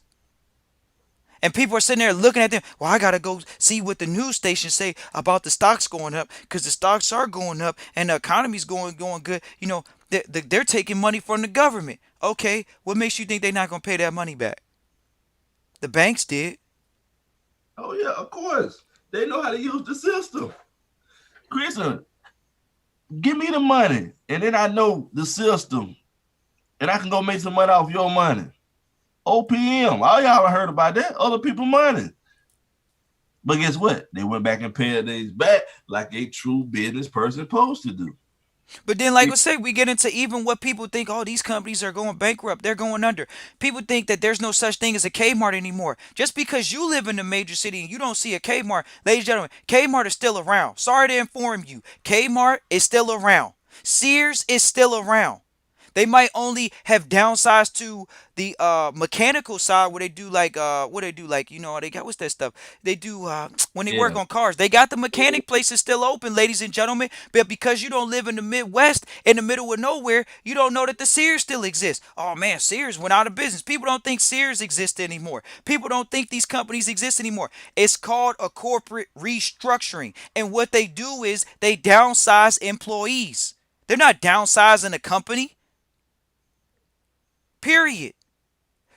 And people are sitting there looking at them. Well, I gotta go see what the news stations say about the stocks going up because the stocks are going up and the economy's going good. They're taking money from the government. Okay, what makes you think they're not gonna pay that money back? The banks did. Oh yeah, of course. They know how to use the system. Chris, give me the money, and then I know the system, and I can go make some money off your money. OPM, all y'all heard about that? Other people money. But guess what? They went back and paid these back like a true business person supposed to do. But then, like I said, we get into even what people think. Oh, these companies are going bankrupt. They're going under. People think that there's no such thing as a Kmart anymore. Just because you live in a major city and you don't see a Kmart, ladies and gentlemen, Kmart is still around. Sorry to inform you. Kmart is still around. Sears is still around. They might only have downsized to the mechanical side where they do like what they do like they got what's that stuff they do when they work Yeah. on cars. They got the mechanic places still open, ladies and gentlemen. But because you don't live in the Midwest, in the middle of nowhere, you don't know that the Sears still exists. Oh man, Sears went out of business. People don't think Sears exists anymore. People don't think these companies exist anymore. It's called a corporate restructuring, and what they do is they downsize employees. They're not downsizing a company. Period.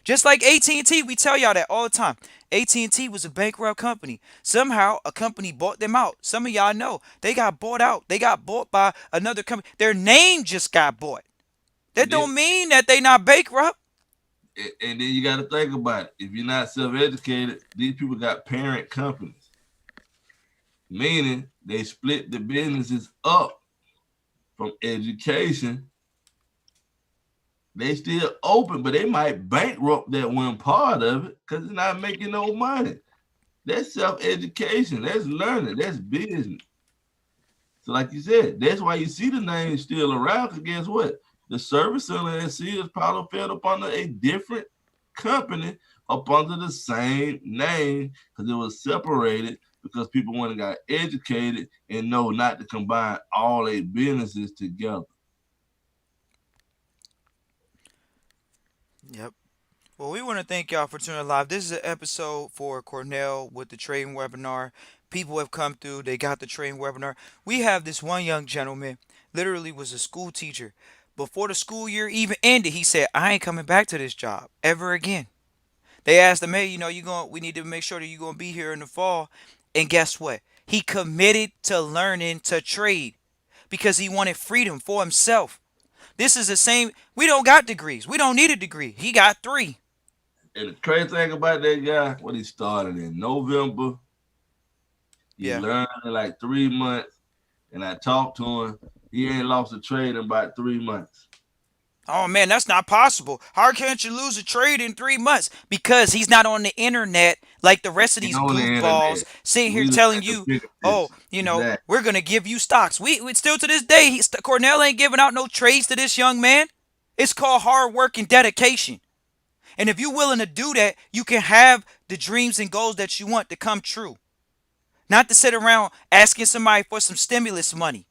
Just like AT&T, we tell y'all that all the time. AT&T was a bankrupt company. Somehow a company bought them out. Some of y'all know they got bought out. They got bought by another company. Their name just got bought. That And then don't mean that they not bankrupt. and then you got to think about it. If you're not self-educated, these people got parent companies, meaning they split the businesses up from education. They still open, but they might bankrupt that one part of it because it's not making no money. That's self-education. That's learning. That's business. So, like you said, that's why you see the name still around. Because guess what? The service center at Sears probably fed up under a different company up under the same name because it was separated because people went and got educated and know not to combine all their businesses together. Yep. Well, we want to thank y'all for tuning in live. This is an episode for Cornell with the trading webinar. People have come through. They got the trading webinar. We have this one young gentleman, literally was a school teacher. Before the school year even ended, he said, "I ain't coming back to this job ever again." They asked him, "Hey, we need to make sure that you're gonna be here in the fall." And guess what? He committed to learning to trade because he wanted freedom for himself. This is the same. We don't got degrees. We don't need a degree. He got three. And the crazy thing about that guy, what he started in November, he Yeah. learned in like 3 months, and I talked to him. He ain't lost a trade in about 3 months. Oh man, that's not possible. How can't you lose a trade in 3 months? Because he's not on the internet like the rest of Ain't these on the goofballs internet. sitting here We look telling at the you, bigger "Oh, picture. Exactly. we're gonna give you stocks." We still to this day, Cornell ain't giving out no trades to this young man. It's called hard work and dedication. And if you're willing to do that, you can have the dreams and goals that you want to come true. Not to sit around asking somebody for some stimulus money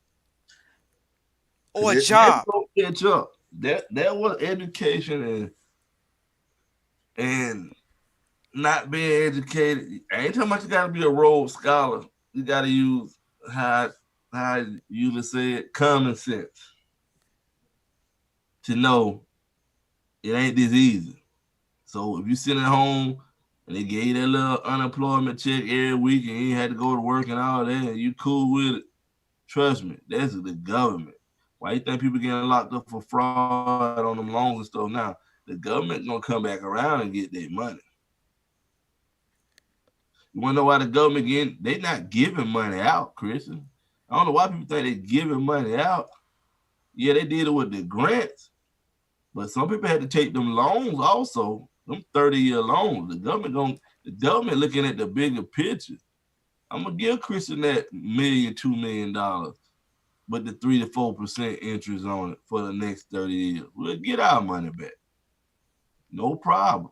or a That's job. gonna catch up. That was education and and not being educated. I ain't talking about you got to be a Rhodes Scholar. You got to use how how you usually say it, common sense to know it ain't this easy. So if you sit at home and they gave you that little unemployment check every week and you had to go to work and all that, and you cool with it, trust me, that's the government. Why you think people getting locked up for fraud on them loans and stuff now? The government gonna come back around and get their money. You wanna know why the government getting? They not giving money out, Christian. I don't know why people think they giving money out. Yeah, they did it with the grants, but some people had to take them loans also. Them 30-year loans. The government looking at the bigger picture. I'm gonna give Christian that million, $2 million, but the 3 to 4% interest on it for the next 30 years. We'll get our money back. No problem.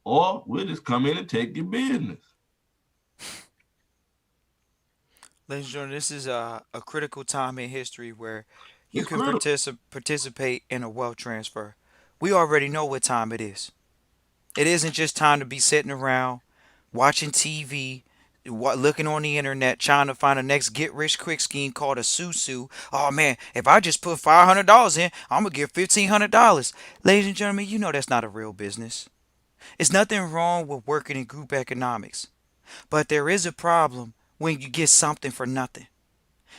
Or we'll just come in and take your business. Ladies and gentlemen, this is a critical time in history where you It's can critical. participate in a wealth transfer. We already know what time it is. It isn't just time to be sitting around watching TV, looking on the internet, trying to find the next get rich quick scheme called a susu. Oh man, if I just put $500 in, I'm gonna get $1,500. Ladies and gentlemen, you know that's not a real business. It's nothing wrong with working in group economics, but there is a problem when you get something for nothing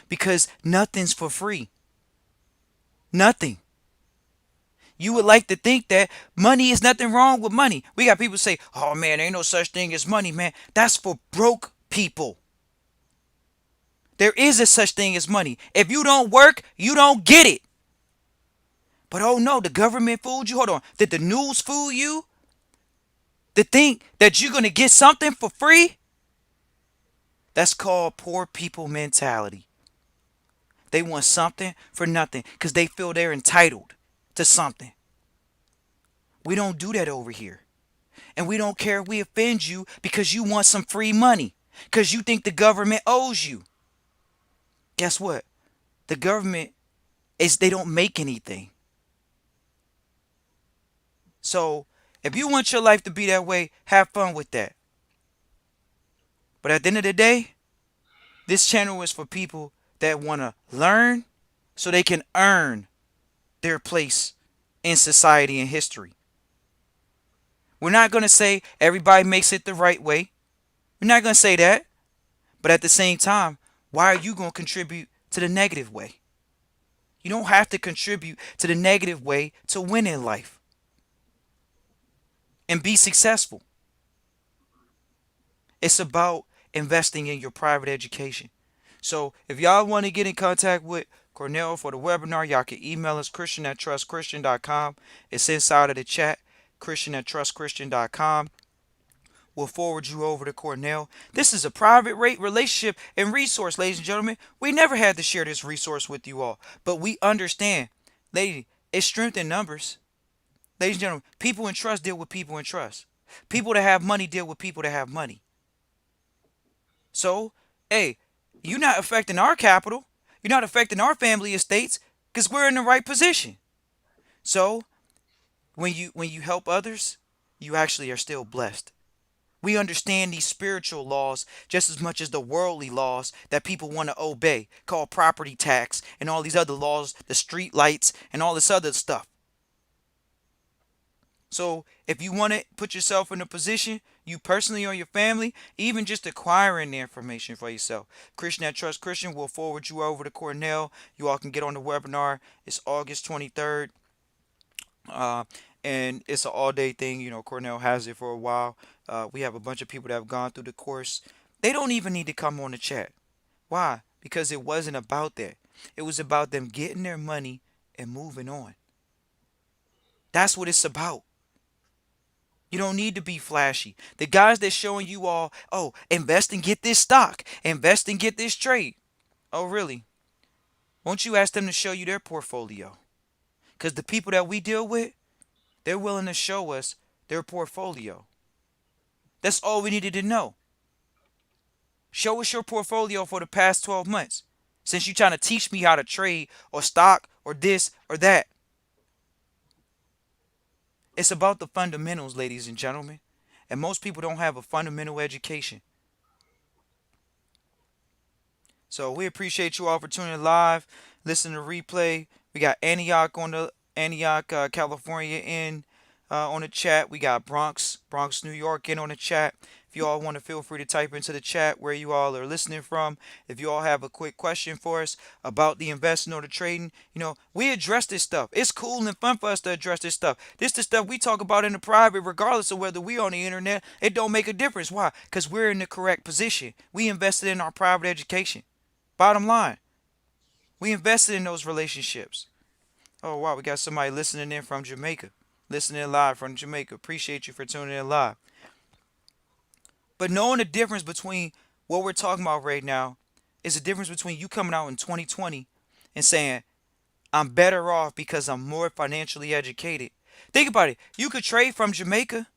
because nothing's for free. Nothing. You would like to think that money is nothing wrong with money. We got people say, oh man, ain't no such thing as money, man. That's for broke people. There is a such thing as money. If you don't work, you don't get it. But oh no, the government fooled you. Hold on. Did the news fool you? To think that you're going to get something for free? That's called poor people mentality. They want something for nothing because they feel they're entitled to something. We don't do that over here. And we don't care if we offend you because you want some free money. Because you think the government owes you. Guess what? The government they don't make anything. So if you want your life to be that way, have fun with that. But at the end of the day, this channel is for people that want to learn so they can earn their place in society and history. We're not going to say everybody makes it the right way. We're not going to say that. But at the same time, why are you going to contribute to the negative way? You don't have to contribute to the negative way to win in life and be successful. It's about investing in your private education. So if y'all want to get in contact with Cornell for the webinar, y'all can email us christian@trustchristian.com. It's inside of the chat, christian@trustchristian.com. We'll forward you over to Cornell. This is a private rate relationship and resource, ladies and gentlemen. We never had to share this resource with you all, but we understand, lady, it's strength in numbers. Ladies and gentlemen, people in trust deal with people in trust. People that have money deal with people that have money. So, hey, you're not affecting our capital. You're not affecting our family estates because we're in the right position. So, when you help others, you actually are still blessed. We understand these spiritual laws just as much as the worldly laws that people want to obey, called property tax and all these other laws, the street lights and all this other stuff. So if you want to put yourself in a position, you personally or your family, even just acquiring the information for yourself, Christian at Trust Christian will forward you over to Cornell. You all can get on the webinar. It's August 23rd. Uh, and it's an all-day thing. Cornell has it for a while. We have a bunch of people that have gone through the course. They don't even need to come on the chat. Why? Because it wasn't about that. It was about them getting their money and moving on. That's what it's about. You don't need to be flashy. The guys that showing you all, oh, invest and get this stock, invest and get this trade. Oh, really? Won't you ask them to show you their portfolio? Because the people that we deal with, they're willing to show us their portfolio. That's all we needed to know. Show us your portfolio for the past 12 months. Since you're trying to teach me how to trade or stock or this or that. It's about the fundamentals, ladies and gentlemen. And most people don't have a fundamental education. So we appreciate you all for tuning in live, listening to replay. We got Antioch, California in on the chat. We got Bronx, New York in on the chat. If you all want to feel free to type into the chat where you all are listening from. If you all have a quick question for us about the investing or the trading, we address this stuff. It's cool and fun for us to address this stuff. This the stuff we talk about in the private, regardless of whether we on the internet. It don't make a difference. Why? Because we're in the correct position. We invested in our private education. Bottom line, we invested in those relationships. Oh, wow, we got somebody listening in from Jamaica. Listening in live from Jamaica. Appreciate you for tuning in live. But knowing the difference between what we're talking about right now is the difference between you coming out in 2020 and saying, I'm better off because I'm more financially educated. Think about it. You could trade from Jamaica.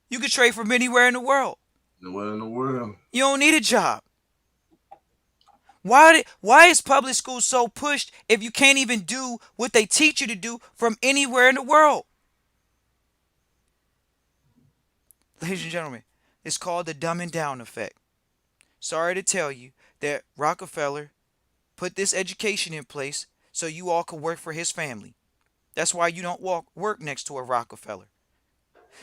You could trade from anywhere in the world. Nowhere in the world. You don't need a job. Why is public school so pushed if you can't even do what they teach you to do from anywhere in the world? Ladies and gentlemen, it's called the dumbing down effect. Sorry to tell you that Rockefeller put this education in place so you all could work for his family. That's why you don't work next to a Rockefeller.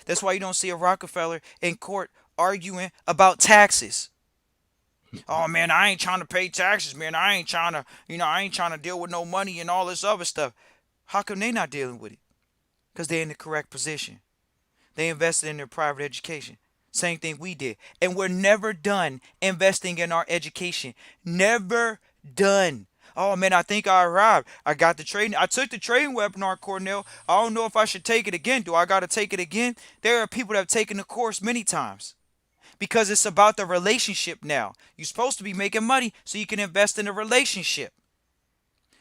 That's why you don't see a Rockefeller in court arguing about taxes. Oh man, I ain't trying to pay taxes, man. I ain't trying to deal with no money and all this other stuff. How come they not dealing with it? Because they're in the correct position. They invested in their private education. Same thing we did. And we're never done investing in our education. Never done. Oh man, I think I arrived. I got the training. I took the training webinar, Cornell. I don't know if I should take it again. Do I got to take it again? There are people that have taken the course many times because it's about the relationship now. You're supposed to be making money so you can invest in a relationship.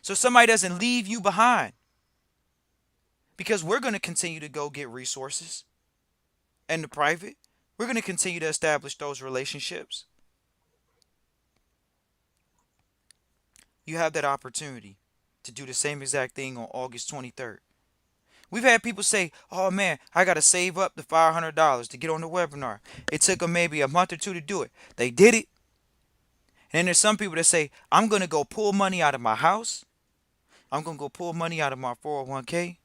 So somebody doesn't leave you behind because we're going to continue to go get resources and the private. We're going to continue to establish those relationships. You have that opportunity to do the same exact thing on August 23rd. We've had people say, oh man, I got to save up the $500 to get on the webinar. It took them maybe a month or two to do it. They did it. And then there's some people that say, I'm going to go pull money out of my house. I'm going to go pull money out of my 401k.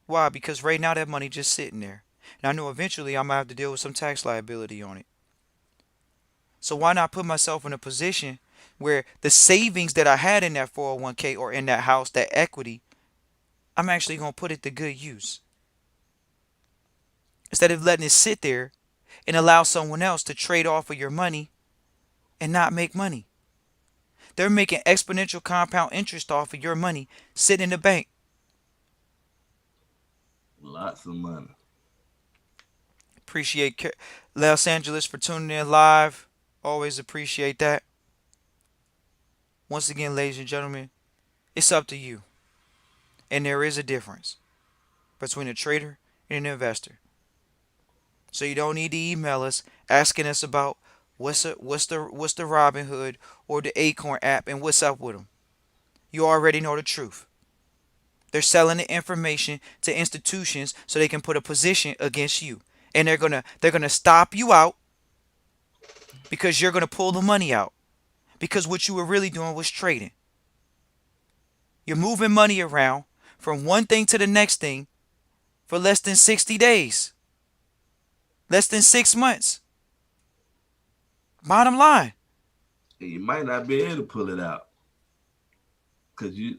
Why? Because right now that money just sitting there. And I know eventually I'm going to have to deal with some tax liability on it. So why not put myself in a position where the savings that I had in that 401k or in that house, that equity, I'm actually going to put it to good use. Instead of letting it sit there and allow someone else to trade off of your money and not make money. They're making exponential compound interest off of your money sitting in the bank. Lots of money. Appreciate Los Angeles for tuning in live. Always appreciate that. Once again, ladies and gentlemen, it's up to you. And there is a difference between a trader and an investor. So you don't need to email us asking us about what's the Robinhood or the Acorn app and what's up with them. You already know the truth. They're selling the information to institutions so they can put a position against you. And they're gonna stop you out because you're gonna pull the money out. Because what you were really doing was trading. You're moving money around from one thing to the next thing for less than 60 days. Less than 6 months. Bottom line. And you might not be able to pull it out because you're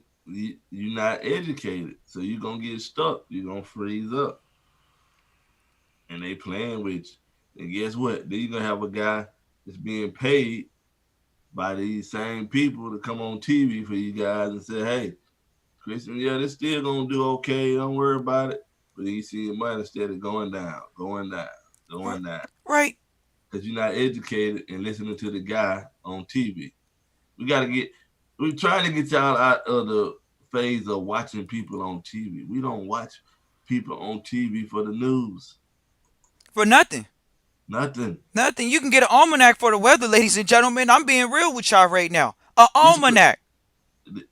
not educated. So you're gonna get stuck. You're gonna freeze up. And they playing with you. And guess what? Then you're gonna have a guy that's being paid by these same people to come on TV for you guys and say, hey, Christian, yeah, they're still gonna do okay. Don't worry about it. But then you see your money instead of going down, going down, going down. Right. Because you're not educated and listening to the guy on TV. We gotta get we're trying to get y'all out of the phase of watching people on TV. We don't watch people on TV for the news. For nothing. Nothing. Nothing. You can get an almanac for the weather, ladies and gentlemen. I'm being real with y'all right now. An This is what almanac.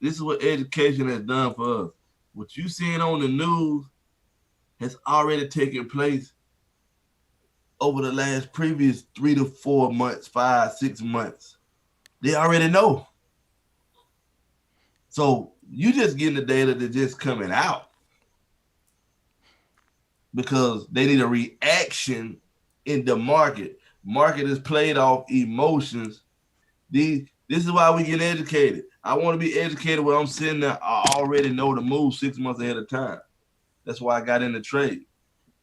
this is what education has done for us. What you seeing on the news has already taken place over the last previous 3 to 4 months, 5, 6 months. They already know. So you just getting the data that's just coming out because they need a reaction in the market. Market is played off emotions. This is why we get educated. I want to be educated where I'm sitting there. I already know the move 6 months ahead of time. That's why I got into trade.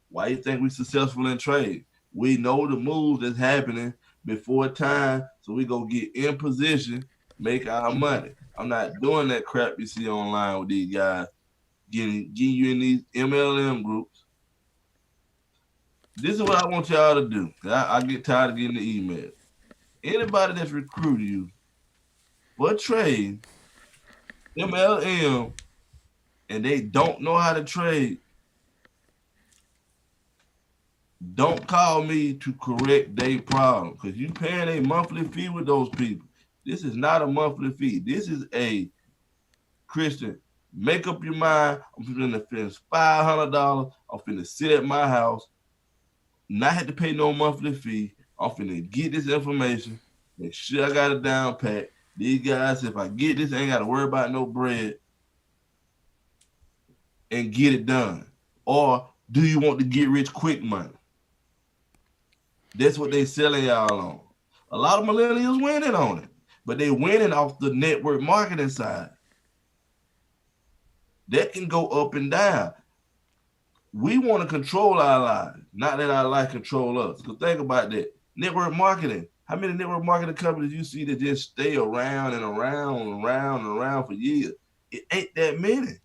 Why you think we successful in trade? We know the moves that's happening before time, so we go get in position, make our money. I'm not doing that crap you see online with these guys getting you in these MLM groups. This is what I want y'all to do. I get tired of getting the email. Anybody that's recruiting you for trade, MLM, and they don't know how to trade, don't call me to correct their problem because you paying a monthly fee with those people. This is not a monthly fee. This is a Christian. Make up your mind. I'm finna spend $500. I'm finna sit at my house, not have to pay no monthly fee. I'm finna get this information. Make sure I got it down pat. These guys, if I get this, I ain't gotta worry about no bread and get it done. Or do you want to get rich quick money? That's what they selling y'all on. A lot of millennials winning on it, but they winning off the network marketing side. That can go up and down. We want to control our lives, not let our life control us. Because think about that. Network marketing. How many network marketing companies you see that just stay around and around and around and around for years? It ain't that many.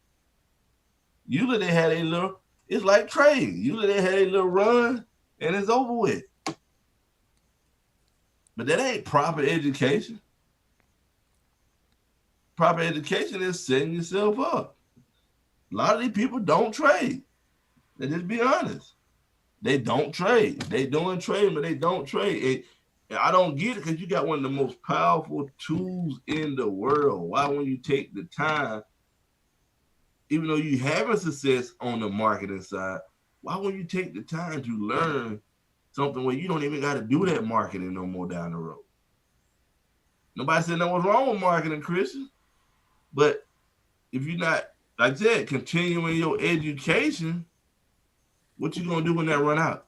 Usually they had a little, it's like trading. Usually they had a little run and it's over with. But that ain't proper education. Proper education is setting yourself up. A lot of these people don't trade. Let's just be honest. They don't trade. They doing trading, but they don't trade. And I don't get it because you got one of the most powerful tools in the world. Why won't you take the time, even though you having success on the marketing side, why won't you take the time to learn something where you don't even got to do that marketing no more down the road? Nobody said no what's wrong with marketing, Christian. But if you're not, like I said, continuing your education, what you gonna do when that run out?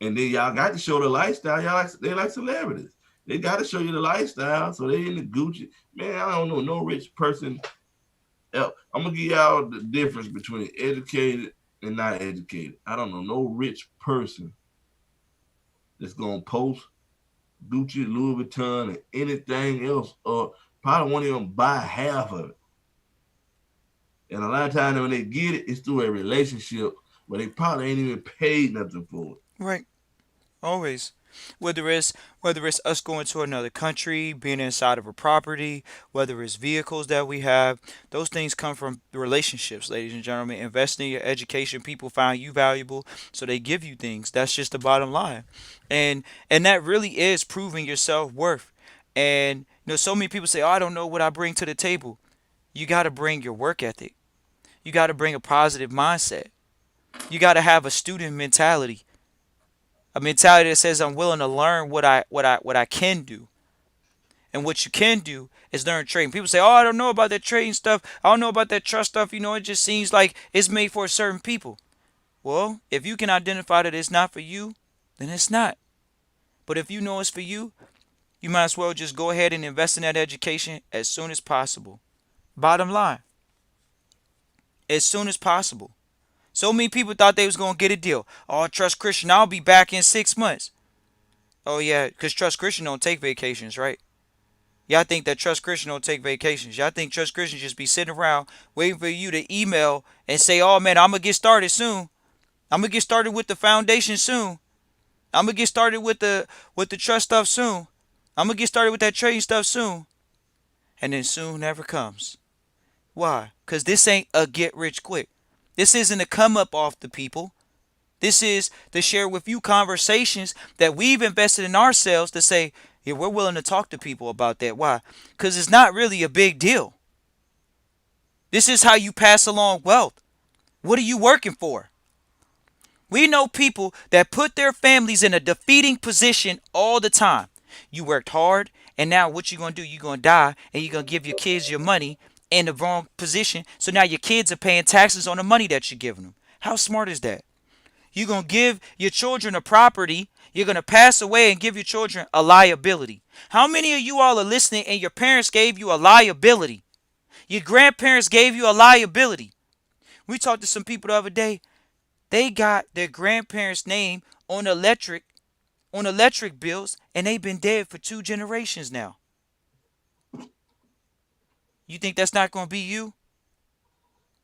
And then y'all got to show the lifestyle. They like celebrities. They got to show you the lifestyle, so they in the Gucci. Man, I don't know no rich person. I'm gonna give y'all the difference between educated and not educated. I don't know no rich person that's gonna post Gucci, Louis Vuitton, and anything else, or probably won't even buy half of it. And a lot of times when they get it, it's through a relationship where they probably ain't even paid nothing for it. Right. Always. Whether it's whether it's us going to another country, being inside of a property, whether it's vehicles that we have, those things come from the relationships, ladies and gentlemen. Investing in your education, people find you valuable, so they give you things. That's just the bottom line. And that really is proving your self worth. And so many people say, "Oh, I don't know what I bring to the table." You got to bring your work ethic. You got to bring a positive mindset. You got to have a student mentality, a mentality that says I'm willing to learn what I can do. And what you can do is learn trading. People say, "Oh, I don't know about that trading stuff. I don't know about that trust stuff. It just seems like it's made for certain people." Well, if you can identify that it's not for you, then it's not. But if you know it's for you, you might as well just go ahead and invest in that education as soon as possible. Bottom line, as soon as possible. So many people thought they was gonna get a deal. Oh, trust Christian, I'll be back in 6 months. Oh yeah, because Trust Christian don't take vacations, right? Y'all think that Trust Christian don't take vacations. Y'all think Trust Christian just be sitting around waiting for you to email and say, "Oh man, I'm gonna get started soon. I'm gonna get started with the foundation soon. I'm gonna get started with the trust stuff soon. I'm gonna get started with that trading stuff soon." And then soon never comes. Why? Because this ain't a get rich quick. This isn't a come up off the people. This is to share with you conversations that we've invested in ourselves to say, yeah, we're willing to talk to people about that. Why? Because it's not really a big deal. This is how you pass along wealth. What are you working for? We know people that put their families in a defeating position all the time. You worked hard, and now what you gonna do? You gonna die, and you gonna give your kids your money in the wrong position. So now your kids are paying taxes on the money that you're giving them. How smart is that? You're gonna give your children a property. You're gonna pass away and give your children a liability. How many of you all are listening and your parents gave you a liability? Your grandparents gave you a liability. We talked to some people the other day. They got their grandparents' name on electric bills, and they've been dead for 2 generations now. You think that's not gonna be you?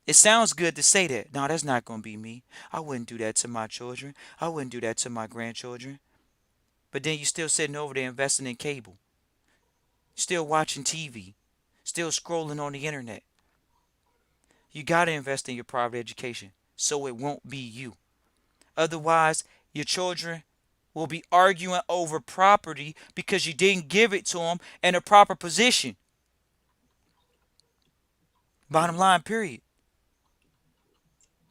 It sounds good to say that. No, that's not gonna be me. I wouldn't do that to my children. I wouldn't do that to my grandchildren. But then you still sitting over there investing in cable, still watching TV, still scrolling on the internet. You gotta invest in your private education so it won't be you. Otherwise, your children will be arguing over property because you didn't give it to them in a proper position. Bottom line, period.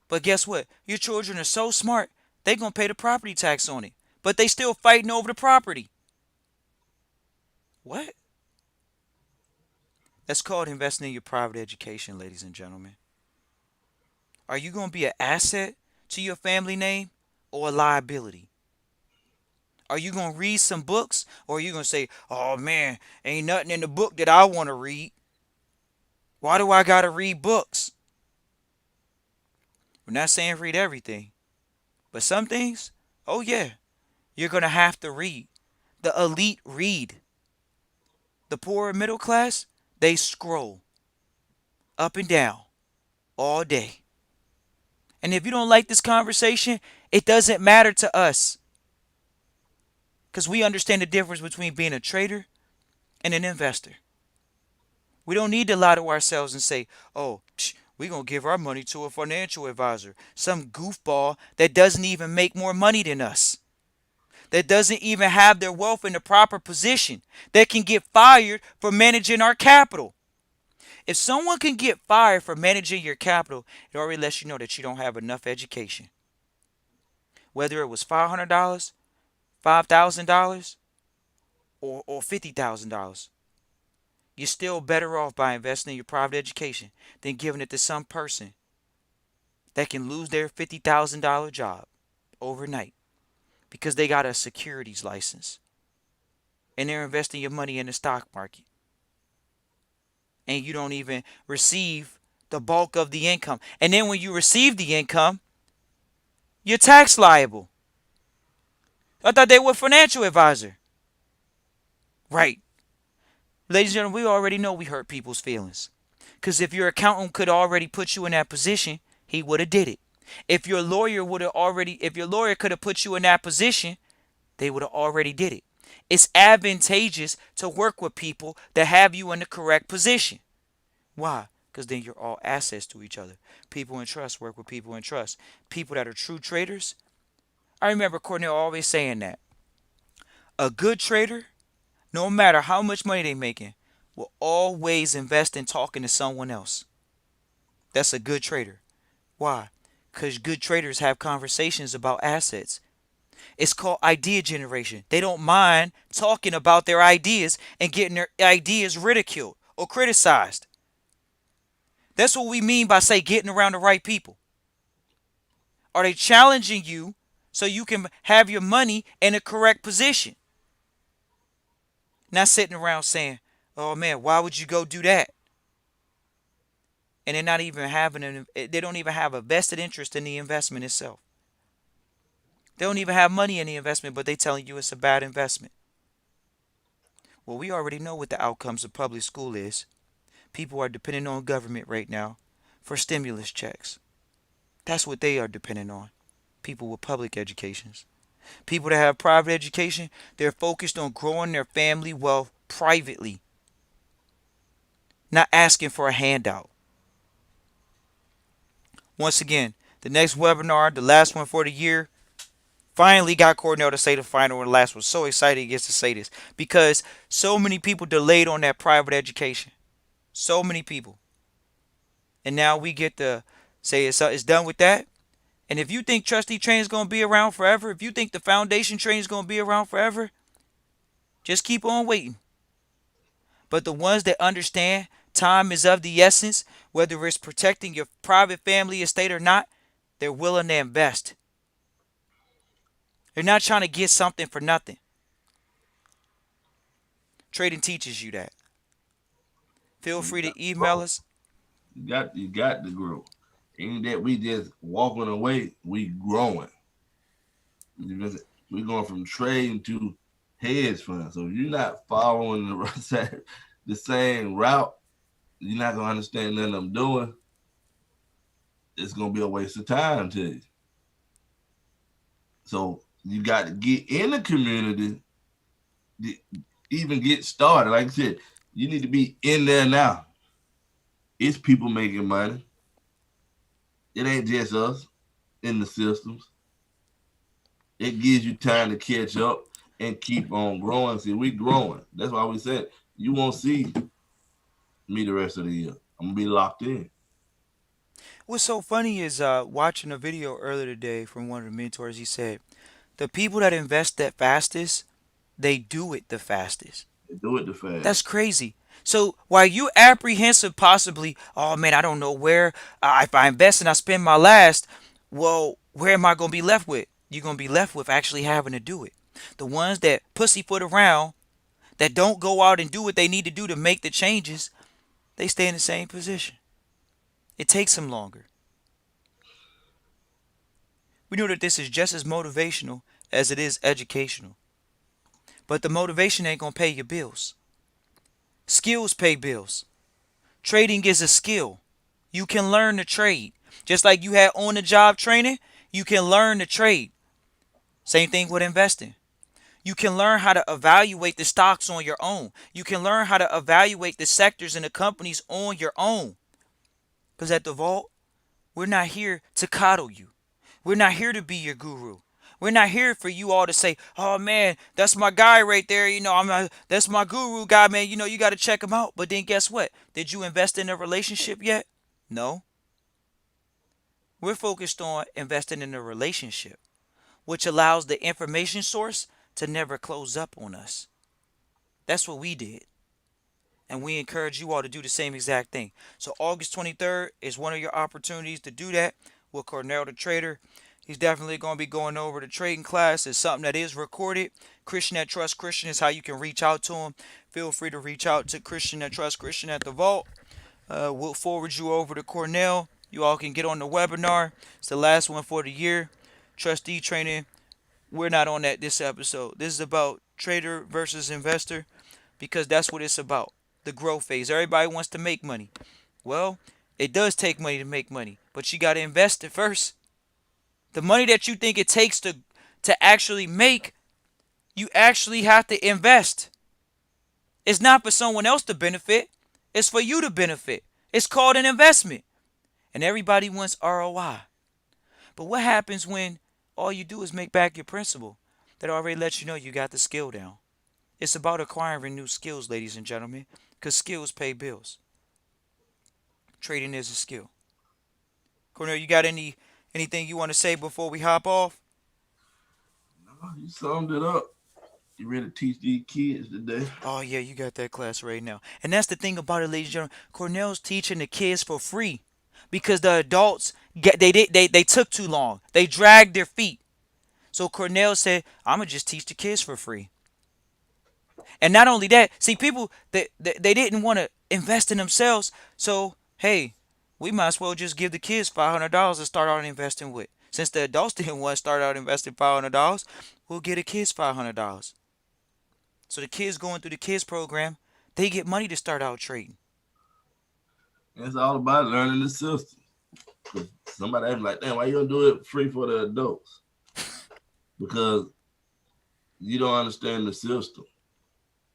But guess what? Your children are so smart, they're going to pay the property tax on it. But they still fighting over the property. What? That's called investing in your private education, ladies and gentlemen. Are you going to be an asset to your family name or a liability? Are you going to read some books, or are you going to say, oh man, ain't nothing in the book that I want to read? Why do I got to read books? We're not saying read everything, but some things, oh yeah, you're going to have to read. The elite read. The poor and middle class, they scroll up and down all day. And if you don't like this conversation, it doesn't matter to us, because we understand the difference between being a trader and an investor. We don't need to lie to ourselves and say, oh, we're going to give our money to a financial advisor, some goofball that doesn't even make more money than us, that doesn't even have their wealth in the proper position, that can get fired for managing our capital. If someone can get fired for managing your capital, it already lets you know that you don't have enough education. Whether it was $500, $5,000, or $50,000, you're still better off by investing in your private education than giving it to some person that can lose their $50,000 job overnight because they got a securities license and they're investing your money in the stock market, and you don't even receive the bulk of the income. And then when you receive the income, you're tax liable. I thought they were financial advisor. Right. Ladies and gentlemen, we already know we hurt people's feelings. Because if your accountant could already put you in that position, he would have did it. If your lawyer could have put you in that position, they would have already did it. It's advantageous to work with people that have you in the correct position. Why? Because then you're all assets to each other. People in trust work with people in trust. People that are true traders. I remember Cornell always saying that. A good trader, no matter how much money they're making, will always invest in talking to someone else. That's a good trader. Why? Because good traders have conversations about assets. It's called idea generation. They don't mind talking about their ideas and getting their ideas ridiculed or criticized. That's what we mean by, say, getting around the right people. Are they challenging you so you can have your money in a correct position? Not sitting around saying, oh man, why would you go do that? And they're not even they don't even have a vested interest in the investment itself. They don't even have money in the investment, but they telling you it's a bad investment. Well, we already know what the outcomes of public school is. People are depending on government right now for stimulus checks. That's what they are depending on. People with public educations. People that have private education, they're focused on growing their family wealth privately, not asking for a handout. Once again, the next webinar, the last one for the year, finally got Cornell to say the final and last one. So excited he gets to say this because so many people delayed on that private education. So many people. And now we get to say it's done with that. And if you think trustee training is going to be around forever, if you think the foundation training is going to be around forever, just keep on waiting. But the ones that understand time is of the essence, whether it's protecting your private family estate or not, they're willing to invest. They're not trying to get something for nothing. Trading teaches you that. Feel You free got to to email grow. us. You got to grow. Ain't that we just walking away, we growing. We're going from trading to hedge funds. So if you're not following the same route, you're not gonna understand nothing I'm doing. It's gonna be a waste of time to you. So you got to get in the community to even get started. Like I said, you need to be in there now. It's people making money. It ain't just us in the systems. It gives you time to catch up and keep on growing. See, we growing. That's why we said you won't see me the rest of the year. I'm gonna be locked in. What's so funny is watching a video earlier today from one of the mentors. He said, the people that invest the fastest, they do it the fastest. They do it the That's fast. crazy. So while you apprehensive possibly, oh man, I don't know where, if I invest and I spend my last, well, where am I going to be left with? You're going to be left with actually having to do it. The ones that pussyfoot around, that don't go out and do what they need to do to make the changes, they stay in the same position. It takes them longer. We know that this is just as motivational as it is educational. But the motivation ain't going to pay your bills. Skills pay bills. Trading is a skill. You can learn to trade. Just like you had on the job training, you can learn to trade. Same thing with investing. You can learn how to evaluate the stocks on your own. You can learn how to evaluate the sectors and the companies on your own. Because at the vault, we're not here to coddle you. We're not here to be your guru. We're not here for you all to say, "Oh man, that's my guy right there. That's my guru guy, man. You got to check him out." But then guess what? Did you invest in a relationship yet? No. We're focused on investing in a relationship, which allows the information source to never close up on us. That's what we did. And we encourage you all to do the same exact thing. So August 23rd is one of your opportunities to do that with Cornell the Trader. He's definitely going to be going over the trading class. It's something that is recorded. Christian that Trust Christian is how you can reach out to him. Feel free to reach out to Christian that Trust Christian at the Vault. We'll forward you over to Cornell. You all can get on the webinar. It's the last one for the year. Trustee Training. We're not on that this episode. This is about trader versus investor because that's what it's about. The growth phase. Everybody wants to make money. Well, it does take money to make money, but you got to invest it first. The money that you think it takes to actually make, you actually have to invest. It's not for someone else to benefit. It's for you to benefit. It's called an investment. And everybody wants ROI. But what happens when all you do is make back your principal that already lets you know you got the skill down? It's about acquiring new skills, ladies and gentlemen, because skills pay bills. Trading is a skill. Cornell, you got anything you want to say before we hop off? No, you summed it up. You ready to teach these kids today? Oh yeah, you got that class right now. And that's the thing about it, ladies and gentlemen. Cornell's teaching the kids for free because the adults they took too long. They dragged their feet. So Cornell said, "I'm gonna just teach the kids for free." And not only that, see, people they didn't want to invest in themselves. So hey, we might as well just give the kids $500 to start out investing with. Since the adults didn't want to start out investing $500, we'll give the kids $500. So the kids going through the kids program, they get money to start out trading. It's all about learning the system. Because somebody asked me like, damn, why you gonna do it free for the adults? Because you don't understand the system.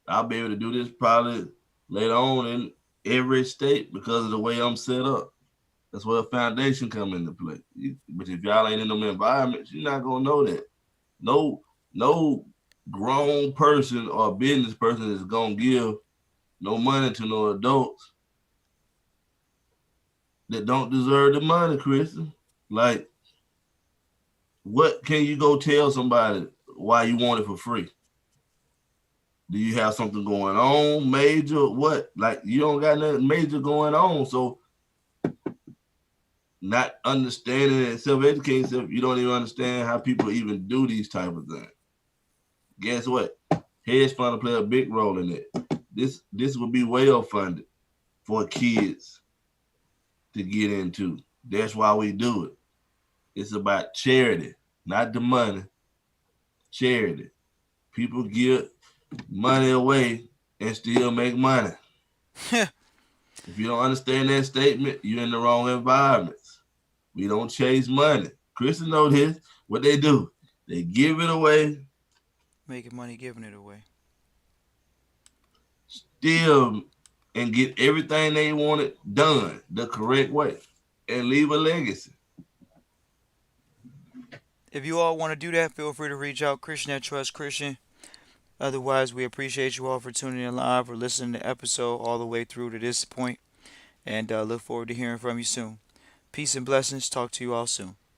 I'll be able to do this probably later on in every state because of the way I'm set up. That's where a foundation come into play. But if y'all ain't in them environments, you're not gonna know that. No, no grown person or business person is gonna give no money to no adults that don't deserve the money, Kristen. Like What can you go tell somebody why you want it for free? Do you have something going on, major? What? Like you don't got nothing major going on, so not understanding and self-educating yourself, you don't even understand how people even do these type of things. Guess what? Hedge fund play a big role in it. This would be well funded for kids to get into. That's why we do it. It's about charity, not the money. Charity. People give money away and still make money. If you don't understand that statement, you're in the wrong environments. We don't chase money. Christians know this. What they do, they give it away, Making money giving it away. still, and get everything they wanted done the correct way, and leave a legacy. If you all want to do that, feel free to reach out, Christian at Trust Christian. Otherwise, we appreciate you all for tuning in live or listening to the episode all the way through to this point, and look forward to hearing from you soon. Peace and blessings. Talk to you all soon.